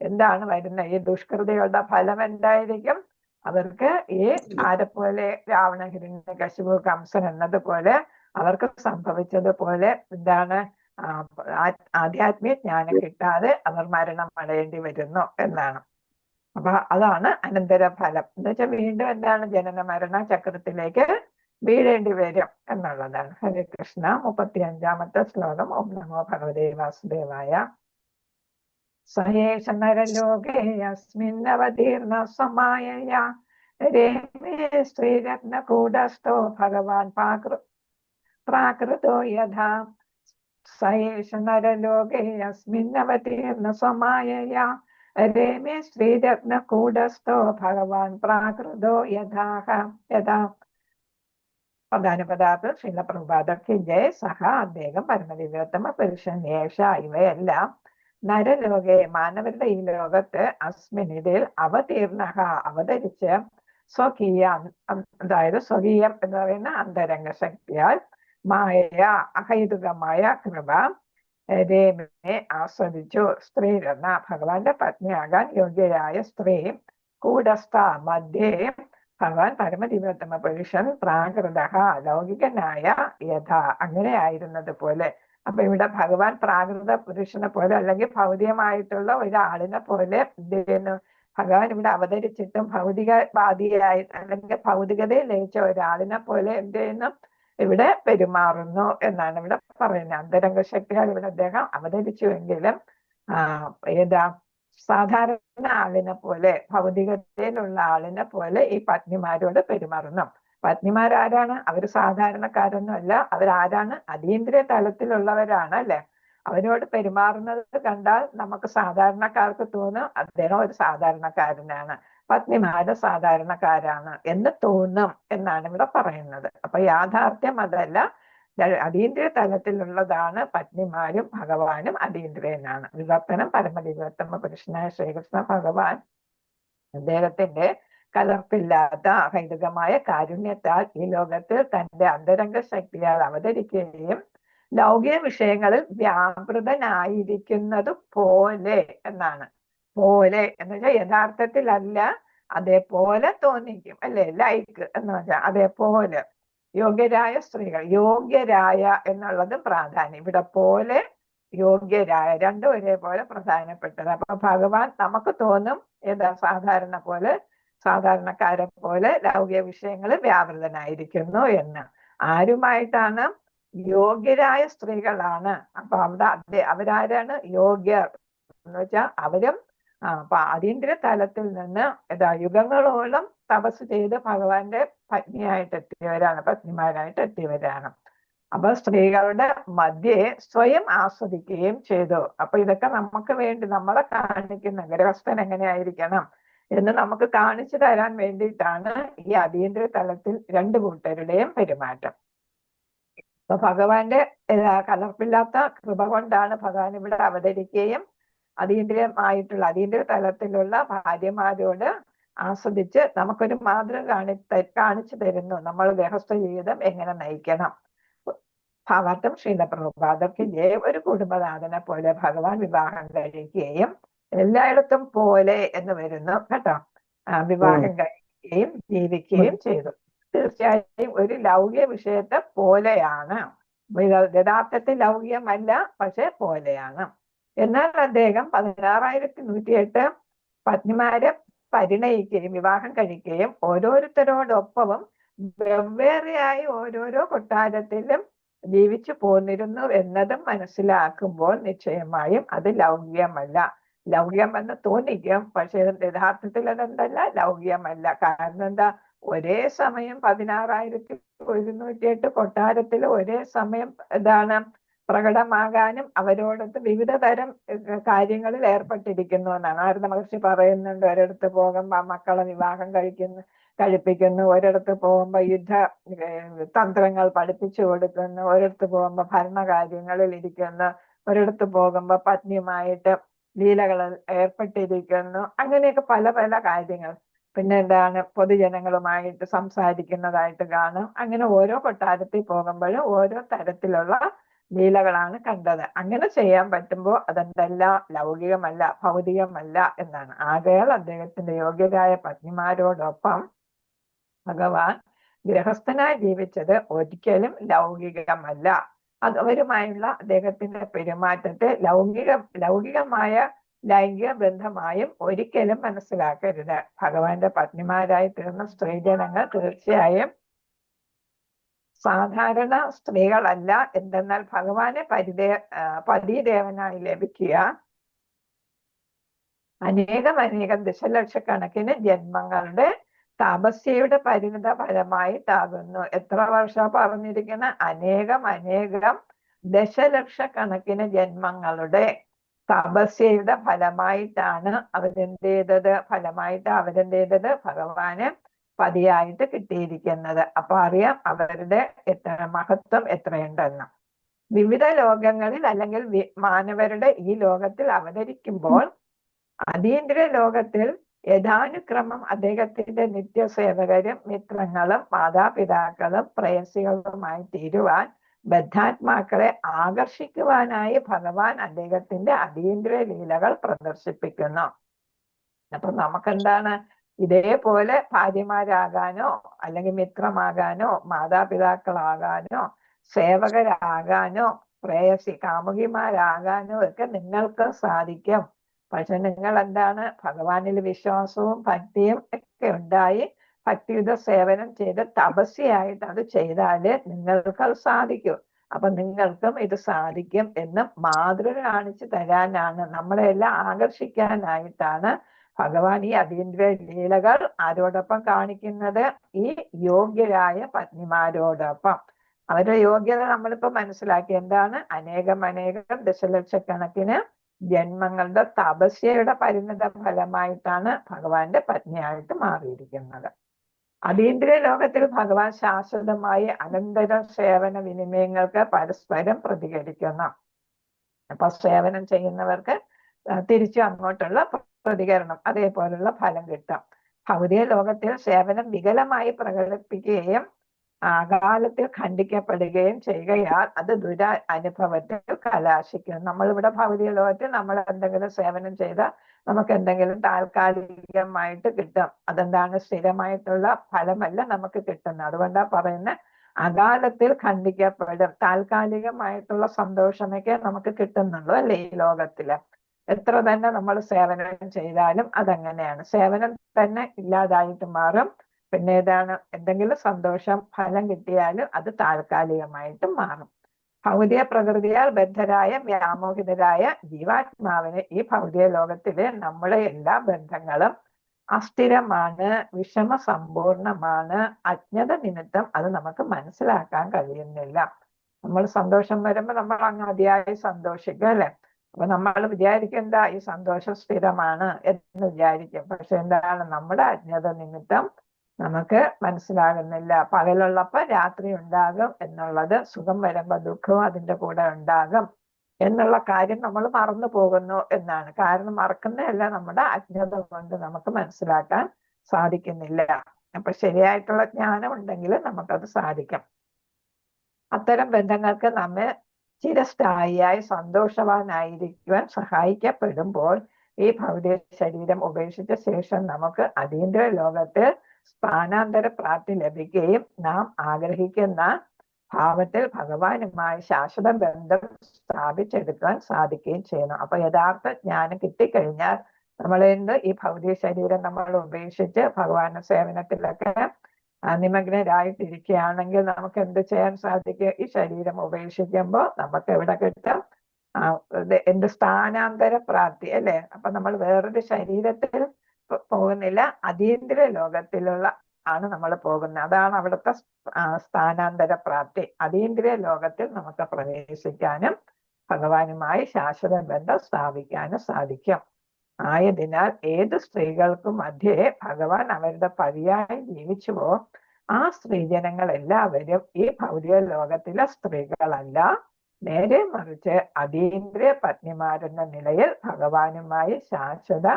എന്താണ് വരുന്ന ഈ ദുഷ്കൃതികളുടെ ഫലം എന്തായിരിക്കും? അവർക്ക് ഈ ആരെപ്പോലെ രാവണ, ഹിരണ്യകശിപു, കംസൻ എന്നതുപോലെ അവർക്ക് സംഭവിച്ചതുപോലെ എന്താണ്? ആധ്യാത്മിക ജ്ഞാനം കിട്ടാതെ അവർ മരണം അടയേണ്ടി വരുന്നു എന്നാണ്. അപ്പൊ അതാണ് അനന്തര ഫലം. എന്ന് വെച്ചാൽ വീണ്ടും എന്താണ്? ജനന മരണ ചക്രത്തിലേക്ക് വീഴേണ്ടി വരും എന്നുള്ളതാണ്. ഹരേ കൃഷ്ണ. 35-ാമത്തെ ശ്ലോകം. ഓം നമോ ഭഗവതേ വാസുദേവായ. സയേഷ നരലോകേ അസ്മിന്നവതീർണ സമായയാ രേമേ ശ്രീരത്നകൂടസ്ഥോ ഭഗവാൻ പ്രാകൃതോ യഥാ. സയേഷ നരലോകേ അസ്മിന്നവതീർണ സമായയാ രേമേ ശ്രീരത്നകൂടസ്ഥോ ഭഗവാൻ പ്രാകൃതോ യഥാ. പ്രധാന പദാർത്ഥം ശ്രീല പ്രഭുപാദർക്ക് ജയ സഹ. അദ്ദേഹം പരമദിവ്യോത്തമ പുരുഷൻ യേശ. ഇവയെല്ലാം നരലോകെ മാനവരുടെ ഈ ലോകത്ത് അസ്മിൻ ഇതിൽ അവതരിച്ച് സ്വകീയ, അതായത് സ്വകീയം എന്ന് പറയുന്ന അന്തരംഗ ശക്തിയാൽ മായ അഹൈതുകമായ കൃപ രേമയെ ആസ്വദിച്ചു. സ്ത്രീരത്ന ഭഗവാന്റെ പത്നിയാകാൻ യോഗ്യരായ സ്ത്രീ കൂടസ്ഥ മധ്യേ ഭഗവാൻ പരമദിവ്യോത്തമ പുരുഷൻ പ്രാകൃത ലൗകികനായ യഥാ അങ്ങനെ ആയിരുന്നത് പോലെ. അപ്പൊ ഇവിടെ ഭഗവാൻ പ്രാകൃത പുരുഷനെ പോലെ അല്ലെങ്കിൽ ഭൗതികമായിട്ടുള്ള ഒരാളിനെ പോലെ എന്ത് ചെയ്യുന്നു? ഭഗവാൻ ഇവിടെ അവതരിച്ചിട്ടും ഭൗതികവാദിയായി അല്ലെങ്കിൽ ഭൗതികതയിൽ ലയിച്ച ഒരാളിനെ പോലെ എന്ത് ചെയ്യുന്നു? ഇവിടെ പെരുമാറുന്നു എന്നാണ് ഇവിടെ പറയുന്നത്. അന്തരംഗ ശക്തിയാൽ ഇവിടെ അദ്ദേഹം അവതരിച്ചുവെങ്കിലും സാധാരണ ആളിനെ പോലെ, ഭൗതികതയിലുള്ള ആളിനെ പോലെ ഈ പത്നിമാരോട് പെരുമാറുന്നു. പത്നിമാരാരാണ്? അവർ സാധാരണക്കാരൊന്നും അല്ല. അവരാരാണ്? അതീന്ദ്രിയ തലത്തിലുള്ളവരാണ് അല്ലെ. അവരോട് പെരുമാറുന്നത് കണ്ടാൽ നമുക്ക് സാധാരണക്കാർക്ക് തോന്നും അദ്ദേഹം ഒരു സാധാരണക്കാരനാണ്, പത്നിമാര് സാധാരണക്കാരാണ് എന്ന് തോന്നും എന്നാണ് ഇവിടെ പറയുന്നത്. അപ്പൊ യാഥാർത്ഥ്യം അതല്ല. അതീന്ദ്രിയ തലത്തിലുള്ളതാണ് പത്നിമാരും ഭഗവാനും അതീന്ദ്രിയനാണ്. വിവർത്തനം പരമദിവ്യോത്തമ പുരുഷനായ ശ്രീകൃഷ്ണ ഭഗവാൻ അദ്ദേഹത്തിന്റെ കലർപ്പില്ലാത്ത അഹൈതുകമായ കാരുണ്യത്താൽ ഈ ലോകത്തിൽ തന്റെ അന്തരംഗ ശക്തിയാൽ അവതരിക്കുകയും ലൗകിക വിഷയങ്ങളിൽ വ്യാപൃതനായിരിക്കുന്നത് പോലെ എന്നാണ്. പോലെ എന്ന് വെച്ചാൽ യഥാർത്ഥത്തിലല്ല, അതേപോലെ തോന്നിക്കും അല്ലെ. ലൈക്ക് എന്ന് വെച്ചാൽ അതേപോലെ. യോഗ്യരായ സ്ത്രീകൾ, യോഗ്യരായ എന്നുള്ളത് പ്രാധാന്യം. ഇവിടെ പോലെ, യോഗ്യരായ രണ്ടും ഒരേപോലെ പ്രധാനപ്പെട്ടത്. അപ്പൊ ഭഗവാൻ നമുക്ക് തോന്നും ഏതാ സാധാരണക്കാരെ പോലെ ലൗകിക വിഷയങ്ങളിൽ വ്യാപൃതനായിരിക്കുന്നു എന്ന്. ആരുമായിട്ടാണ്? യോഗ്യരായ സ്ത്രീകളാണ്. അപ്പൊ അവിടെ അവരാരാണ്? യോഗ്യർ എന്ന് വെച്ചാൽ അവരും അപ്പൊ അതീന്ദ്രിയ തലത്തിൽ നിന്ന് യുഗങ്ങളോളം തപസ് ചെയ്ത് ഭഗവാന്റെ പത്നിമാരായിട്ട് എത്തിയവരാണ്. അപ്പൊ സ്ത്രീകളുടെ മധ്യേ സ്വയം ആസ്വദിക്കുകയും ചെയ്തു. അപ്പൊ ഇതൊക്കെ നമുക്ക് വേണ്ടി നമ്മളെ കാണിക്കുന്ന ഗൃഹസ്ഥൻ എങ്ങനെയായിരിക്കണം എന്ന് നമുക്ക് കാണിച്ചു തരാൻ വേണ്ടിയിട്ടാണ് ഈ അതീന്ദ്രിയ തലത്തിൽ രണ്ടു കൂട്ടരുടെയും പെരുമാറ്റം. അപ്പൊ ഭഗവാന്റെ കലർപ്പില്ലാത്ത കൃപ കൊണ്ടാണ് ഭഗവാൻ ഇവിടെ അവതരിക്കുകയും അതീന്ദ്രിയ തലത്തിലുള്ള ഭാര്യമാരോട് ആസ്വദിച്ച് നമുക്കൊരു മാതൃക കാണിച്ചു തരുന്നു. നമ്മൾ ഗൃഹസ്ഥ ജീവിതം എങ്ങനെ നയിക്കണം. ഭാവാർത്ഥം ശ്രീലപ്രഭുപാദർക്ക് ഒരു കുടുംബനാഥനെ പോലെ ഭഗവാൻ വിവാഹം കഴിക്കുകയും എല്ലായിടത്തും പോലെ എന്ന് വരുന്നു കേട്ടോ. വിവാഹം കഴിക്കുകയും ജീവിക്കുകയും ചെയ്തു. തീർച്ചയായും ഒരു ലൗകിക വിഷയത്തെ പോലെയാണ്. യഥാർത്ഥത്തിൽ ലൗകികമല്ല, പക്ഷെ പോലെയാണ്. എന്നാൽ അദ്ദേഹം 16,108 പത്നിമാരെ പരിണയിക്കുകയും വിവാഹം കഴിക്കുകയും ഓരോരുത്തരോടൊപ്പവും വെവ്വേറെയായി ഓരോരോ കൊട്ടാരത്തിലും ജീവിച്ചു പോന്നിരുന്നു എന്നതും മനസ്സിലാക്കുമ്പോൾ നിശ്ചയമായും അത് ലൗകികമല്ല. ലൗകികമെന്ന് തോന്നിക്കും, പക്ഷെ യഥാർത്ഥത്തിൽ അതെന്തല്ല, ലൗകികമല്ല. കാരണം എന്താ? ഒരേ സമയം 16,108 കൊട്ടാരത്തിൽ ഒരേ സമയം പ്രകടമാകാനും അവരോടൊത്ത് വിവിധ തരം കാര്യങ്ങളിൽ ഏർപ്പെട്ടിരിക്കുന്നു എന്നാണ് നാരദ മഹർഷി പറയുന്നുണ്ട്. ഒരിടത്ത് പോകുമ്പോ മക്കളെ വിവാഹം കഴിപ്പിക്കുന്നു, ഒരിടത്ത് പോകുമ്പോ തന്ത്രങ്ങൾ പഠിപ്പിച്ചു കൊടുക്കുന്നു, ഒരിടത്ത് പോകുമ്പോ ഭരണകാര്യങ്ങളിൽ ഇരിക്കുന്നു, ഒരിടത്ത് പോകുമ്പോ പത്നിയുമായിട്ട് ലീലകളിൽ ഏർപ്പെട്ടിരിക്കുന്നു. അങ്ങനെയൊക്കെ പല പല കാര്യങ്ങൾ. പിന്നെ പൊതുജനങ്ങളുമായിട്ട് സംസാരിക്കുന്നതായിട്ട് കാണും. അങ്ങനെ ഓരോ കൊട്ടാരത്തിൽ പോകുമ്പോഴും ഓരോ തരത്തിലുള്ള ലീലകളാണ് കണ്ടത്. അങ്ങനെ ചെയ്യാൻ പറ്റുമ്പോൾ അതെന്തല്ല, ലൗകികമല്ല, ഭൗതികമല്ല എന്നാണ്. ആകയാൽ അദ്ദേഹത്തിന്റെ യോഗ്യരായ പത്നിമാരോടൊപ്പം ഭഗവാൻ ഗൃഹസ്ഥനായി ജീവിച്ചത് ഒരിക്കലും ലൗകികമല്ല. അവരുമായുള്ള അദ്ദേഹത്തിന്റെ പെരുമാറ്റത്തെ ലൗകികമായ ലൈംഗിക ബന്ധമായും ഒരിക്കലും മനസ്സിലാക്കരുത്. ഭഗവാന്റെ പത്നിമാരായി തീർന്ന സ്ത്രീജനങ്ങൾ തീർച്ചയായും സാധാരണ സ്ത്രീകളല്ല. എന്തെന്നാൽ ഭഗവാനെ പതിദേവനായി ലഭിക്കുക അനേകം ദശലക്ഷക്കണക്കിന് ജന്മങ്ങളുടെ തപസ്യയുടെ പരിണിത ഫലമായിട്ടാകുന്നു. എത്ര വർഷം പറഞ്ഞിരിക്കുന്ന? അനേകം ദശലക്ഷക്കണക്കിന് ജന്മങ്ങളുടെ തപസ്യയുടെ ഫലമായിട്ടാണ് അവരെന്ത് ചെയ്തത്? ഭഗവാന് പതിയായിട്ട് കിട്ടിയിരിക്കുന്നത്. അപ്പൊ അറിയാം അവരുടെ മഹത്വം എത്രയുണ്ടെന്ന്. വിവിധ ലോകങ്ങളിൽ അല്ലെങ്കിൽ മാനവരുടെ ഈ ലോകത്തിൽ അവതരിക്കുമ്പോൾ അതീന്ദ്രിയ ലോകത്തിൽ യഥാനുക്രമം അദ്ദേഹത്തിന്റെ നിത്യസേവകരും മിത്രങ്ങളും മാതാപിതാക്കളും പ്രേയസികളുമായി തീരുവാൻ ബദ്ധാത്മാക്കളെ ആകർഷിക്കുവാനായി ഭഗവാൻ അദ്ദേഹത്തിന്റെ അതീന്ദ്രിയ ലീലകൾ പ്രദർശിപ്പിക്കുന്നു. അപ്പൊ നമുക്കെന്താണ്? ഇതേപോലെ ഭാര്യമാരാകാനോ അല്ലെങ്കിൽ മിത്രമാകാനോ മാതാപിതാക്കളാകാനോ സേവകരാകാനോ കാമുകിമാരാകാനോ ഒക്കെ നിങ്ങൾക്ക് സാധിക്കും. പക്ഷെ നിങ്ങൾ ഭഗവാനിൽ വിശ്വാസവും ഭക്തിയും ഒക്കെ ഉണ്ടായി ഭക്തിയുത സേവനം ചെയ്ത് തപസ്യയായിട്ട് അത് ചെയ്താല് നിങ്ങൾക്ക് അത് സാധിക്കും. അപ്പൊ നിങ്ങൾക്കും ഇത് സാധിക്കും എന്ന് മാതൃക കാണിച്ചു തരാനാണ്, നമ്മളെല്ലാം ആകർഷിക്കാനായിട്ടാണ് ഭഗവാൻ ഈ അതീന്ദ്രിയ ലീലകൾ ആരോടൊപ്പം കാണിക്കുന്നത്? ഈ യോഗ്യരായ പത്നിമാരോടൊപ്പം. അവരുടെ യോഗ്യത നമ്മളിപ്പോ മനസ്സിലാക്കി. എന്താണ്? അനേകം ദശലക്ഷക്കണക്കിന് ജന്മങ്ങളുടെ തപസ്യയുടെ പരിണിത ഫലമായിട്ടാണ് ഭഗവാന്റെ പത്നിയായിട്ട് മാറിയിരിക്കുന്നത്. അതീന്ദ്രിയ ലോകത്തിൽ ഭഗവാൻ ശാശ്വതമായി അനന്തര സേവന വിനിമയങ്ങൾക്ക് പരസ്പരം പ്രതികരിക്കുന്നു. അപ്പൊ സേവനം ചെയ്യുന്നവർക്ക് തിരിച്ചു അങ്ങോട്ടുള്ള പ്രതികരണം അതേപോലുള്ള ഫലം കിട്ടും. ഭൗതിക ലോകത്തിൽ സേവനം വികലമായി പ്രകടിപ്പിക്കുകയും അകാലത്തിൽ ഖണ്ഡിക്കപ്പെടുകയും ചെയ്യുകയാൽ അത് അനുഭവത്തിൽ കലാശിക്കും. നമ്മളിവിടെ ഭൗതിക ലോകത്തിൽ നമ്മൾ എന്തെങ്കിലും സേവനം ചെയ്താൽ നമുക്ക് എന്തെങ്കിലും താൽക്കാലികമായിട്ട് കിട്ടും. അതെന്താണ്? സ്ഥിരമായിട്ടുള്ള ഫലമല്ല നമുക്ക് കിട്ടുന്നത്. അതുകൊണ്ടാണ് പറയുന്നത് അകാലത്തിൽ ഖണ്ഡിക്കപ്പെടും. താൽക്കാലികമായിട്ടുള്ള സന്തോഷമൊക്കെ നമുക്ക് കിട്ടുന്നുള്ളൂ അല്ലെ ഈ ലോകത്തില്. എത്ര തന്നെ നമ്മൾ സേവനം ചെയ്താലും അതങ്ങനെയാണ്. സേവനം തന്നെ ഇല്ലാതായിട്ട് മാറും. പിന്നെ ഏതാണ്? എന്തെങ്കിലും സന്തോഷം ഫലം കിട്ടിയാലും അത് താൽക്കാലികമായിട്ട് മാറും. ഭൗതിക പ്രകൃതിയാൽ ബദ്ധരായ വ്യാമോഹിതരായ ജീവാത്മാവിന് ഈ ഭൗതിക ലോകത്തിലെ നമ്മളെ എല്ലാ ബന്ധങ്ങളും അസ്ഥിരമാണ്, വിഷമ സമ്പൂർണമാണ്. അജ്ഞത നിമിത്തം അത് നമുക്ക് മനസ്സിലാക്കാൻ കഴിയുന്നില്ല. നമ്മൾ സന്തോഷം വരുമ്പോൾ നമ്മൾ അങ്ങ് അതിയായി സന്തോഷിക്കും, അല്ലെ? അപ്പൊ നമ്മൾ വിചാരിക്കും എന്താ, ഈ സന്തോഷം സ്ഥിരമാണ് എന്ന് വിചാരിക്കും. പക്ഷെ എന്താണ്, നമ്മുടെ അജ്ഞത നിമിത്തം നമുക്ക് മനസ്സിലാകുന്നില്ല. പകലുള്ളപ്പോ രാത്രി ഉണ്ടാകും എന്നുള്ളത്, സുഖം വരുമ്പോ ദുഃഖവും അതിന്റെ കൂടെ ഉണ്ടാകും എന്നുള്ള കാര്യം നമ്മൾ മറന്നു പോകുന്നു എന്നാണ്. കാരണം മറക്കുന്നതല്ല, നമ്മുടെ അജ്ഞത കൊണ്ട് നമുക്ക് മനസ്സിലാക്കാൻ സാധിക്കുന്നില്ല. അപ്പൊ ശരിയായിട്ടുള്ള ജ്ഞാനം ഉണ്ടെങ്കിൽ നമുക്കത് സാധിക്കും. അത്തരം ബന്ധങ്ങൾക്ക് നമ്മെ ചിരസ്ഥായിയായി സന്തോഷവാനായിരിക്കുവാൻ സഹായിക്കപ്പെടുമ്പോൾ ഈ ഭൗതിക ശരീരം ഉപേക്ഷിച്ച ശേഷം നമുക്ക് അതീന്ദ്രിയ ലോകത്ത് സ്ഥാനാന്തര പ്രാപ്തി ലഭിക്കുകയും നാം ആഗ്രഹിക്കുന്ന ഭാവത്തിൽ ഭഗവാനുമായി ശാശ്വത ബന്ധം സ്ഥാപിച്ചെടുക്കാൻ സാധിക്കുകയും ചെയ്യുന്നു. അപ്പൊ യഥാർത്ഥ ജ്ഞാനം കിട്ടിക്കഴിഞ്ഞാൽ നമ്മളെന്ത് ഈ ഭൗതിക ശരീരം നമ്മൾ ഉപേക്ഷിച്ച് ഭഗവാന്റെ സേവനത്തിലൊക്കെ നിമഗ്നരായിട്ടിരിക്കുകയാണെങ്കിൽ നമുക്ക് എന്ത് ചെയ്യാൻ സാധിക്കും? ഈ ശരീരം ഉപേക്ഷിക്കുമ്പോൾ നമുക്ക് എവിടെ കിട്ടും? എന്ത് സ്ഥാനാന്തര പ്രാപ്തി, അല്ലെ? അപ്പൊ നമ്മൾ വേറൊരു ശരീരത്തിൽ പോകുന്നില്ല, അതീന്ദ്രിയ ലോകത്തിലുള്ള ആണ് നമ്മൾ പോകുന്നത്. അതാണ് അവിടുത്തെ സ്ഥാനാന്തര പ്രാപ്തി. അതീന്ദ്രിയ ലോകത്തിൽ നമുക്ക് പ്രവേശിക്കാനും ഭഗവാനുമായി ശാശ്വത ബന്ധം സ്ഥാപിക്കാനും സാധിക്കും. ആയതിനാൽ ഏത് സ്ത്രീകൾക്കും മധ്യേ ഭഗവാൻ അവരുടെ പതിയായി ജീവിച്ചുവോ ആ സ്ത്രീജനങ്ങൾ എല്ലാവരും ഈ ഭൗതിക ലോകത്തിലെ സ്ത്രീകളല്ല, നേരെ മറിച്ച് അതീന്ദ്രിയ പത്നിമാരെന്ന നിലയിൽ ഭഗവാനുമായി ശാശ്വത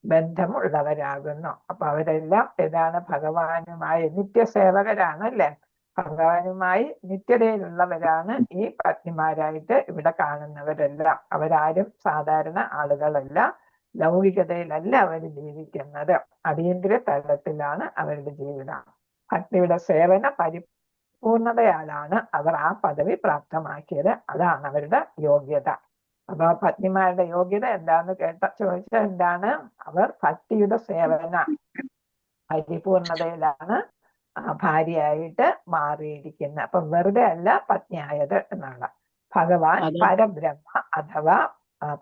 ബന്ധമുള്ളവരാകുന്നു. അപ്പൊ അവരെല്ലാം ഏതാണ്? ഭഗവാനുമായി നിത്യസേവകരാണ്, അല്ലെ? ഭഗവാനുമായി നിത്യതയിലുള്ളവരാണ് ഈ പത്നിമാരായിട്ട് ഇവിടെ കാണുന്നവരെല്ലാം. അവരാരും സാധാരണ ആളുകളല്ല, ലൗകികതയിലല്ല അവർ ജീവിക്കുന്നത്, അതീന്ദ്രിയ തലത്തിലാണ് അവരുടെ ജീവിതം. ഭക്തിയുടെ സേവന പരിപൂർണതയാലാണ് അവർ ആ പദവി പ്രാപ്തമാക്കിയത്. അതാണ് അവരുടെ യോഗ്യത. അപ്പൊ പത്നിമാരുടെ യോഗ്യത എന്താന്ന് ചോദിച്ചാൽ എന്താണ്? അവർ ഭക്തിയുടെ സേവന പരിപൂർണതയിലാണ് ഭാര്യയായിട്ട് മാറിയിരിക്കുന്നത്. അപ്പൊ വെറുതെ അല്ല പത്നിയായത് എന്നാണ്. ഭഗവാൻ പരബ്രഹ്മ അഥവാ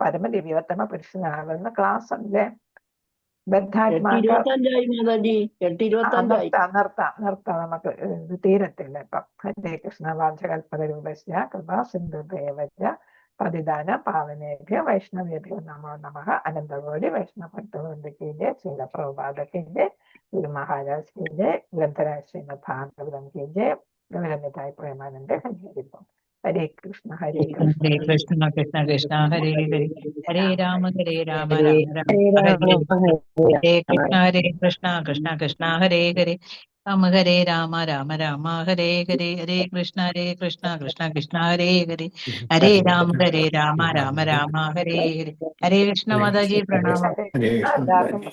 പരമദിവ്യോത്തമ പുരുഷനാകുന്ന ക്ലാസ് ഉണ്ട്. ബദ്ധാത്മാക്കൾ നിർത്താം, നമുക്ക് ഇത് തീരത്തില്ല ഇപ്പം. ഹരേ കൃഷ്ണ വാചകൽപതരൂപസ്യ കൃപാ സിന്ധു ദേവജ പതിദാന പാവനേഭ്യ വൈഷ്ണവേഭ്യോ നമോ നമഃ. അനന്തകോടി വൈഷ്ണവ ഭക്തവൃന്ദത്തിന്റെ ശ്രീല പ്രഭുപാദത്തിന്റെ ഗുരു മഹാരാജ് കി ജയ്. ഗ്രന്ഥരാജ് ശ്രീമദ് ഭാഗവതം കി ജയ്. ഗൗരവനിതായ പ്രേമാനന്ദ ഹരിഹരിപ്പം. ഹരേ കൃഷ്ണ ഹരേ കൃഷ്ണ കൃഷ്ണ കൃഷ്ണ കൃഷ്ണ ഹരേ ഹരേ ഹരേ രാമ രാമ രാമ ഹരേ കൃഷ്ണ ഹരേ കൃഷ്ണ കൃഷ്ണ കൃഷ്ണ ഹരേ ഹരേ ഹരേ രാമ രാമ രാമ ഹരേ ഹരേ ഹരേ കൃഷ്ണ കൃഷ്ണ കൃഷ്ണ ഹരേ ഹരേ ഹരേ രാമ രാമ രാമ ഹരേ ഹരേ. ഹരേ കൃഷ്ണ മാതാജി പ്രണാമം. എല്ലാവർക്കും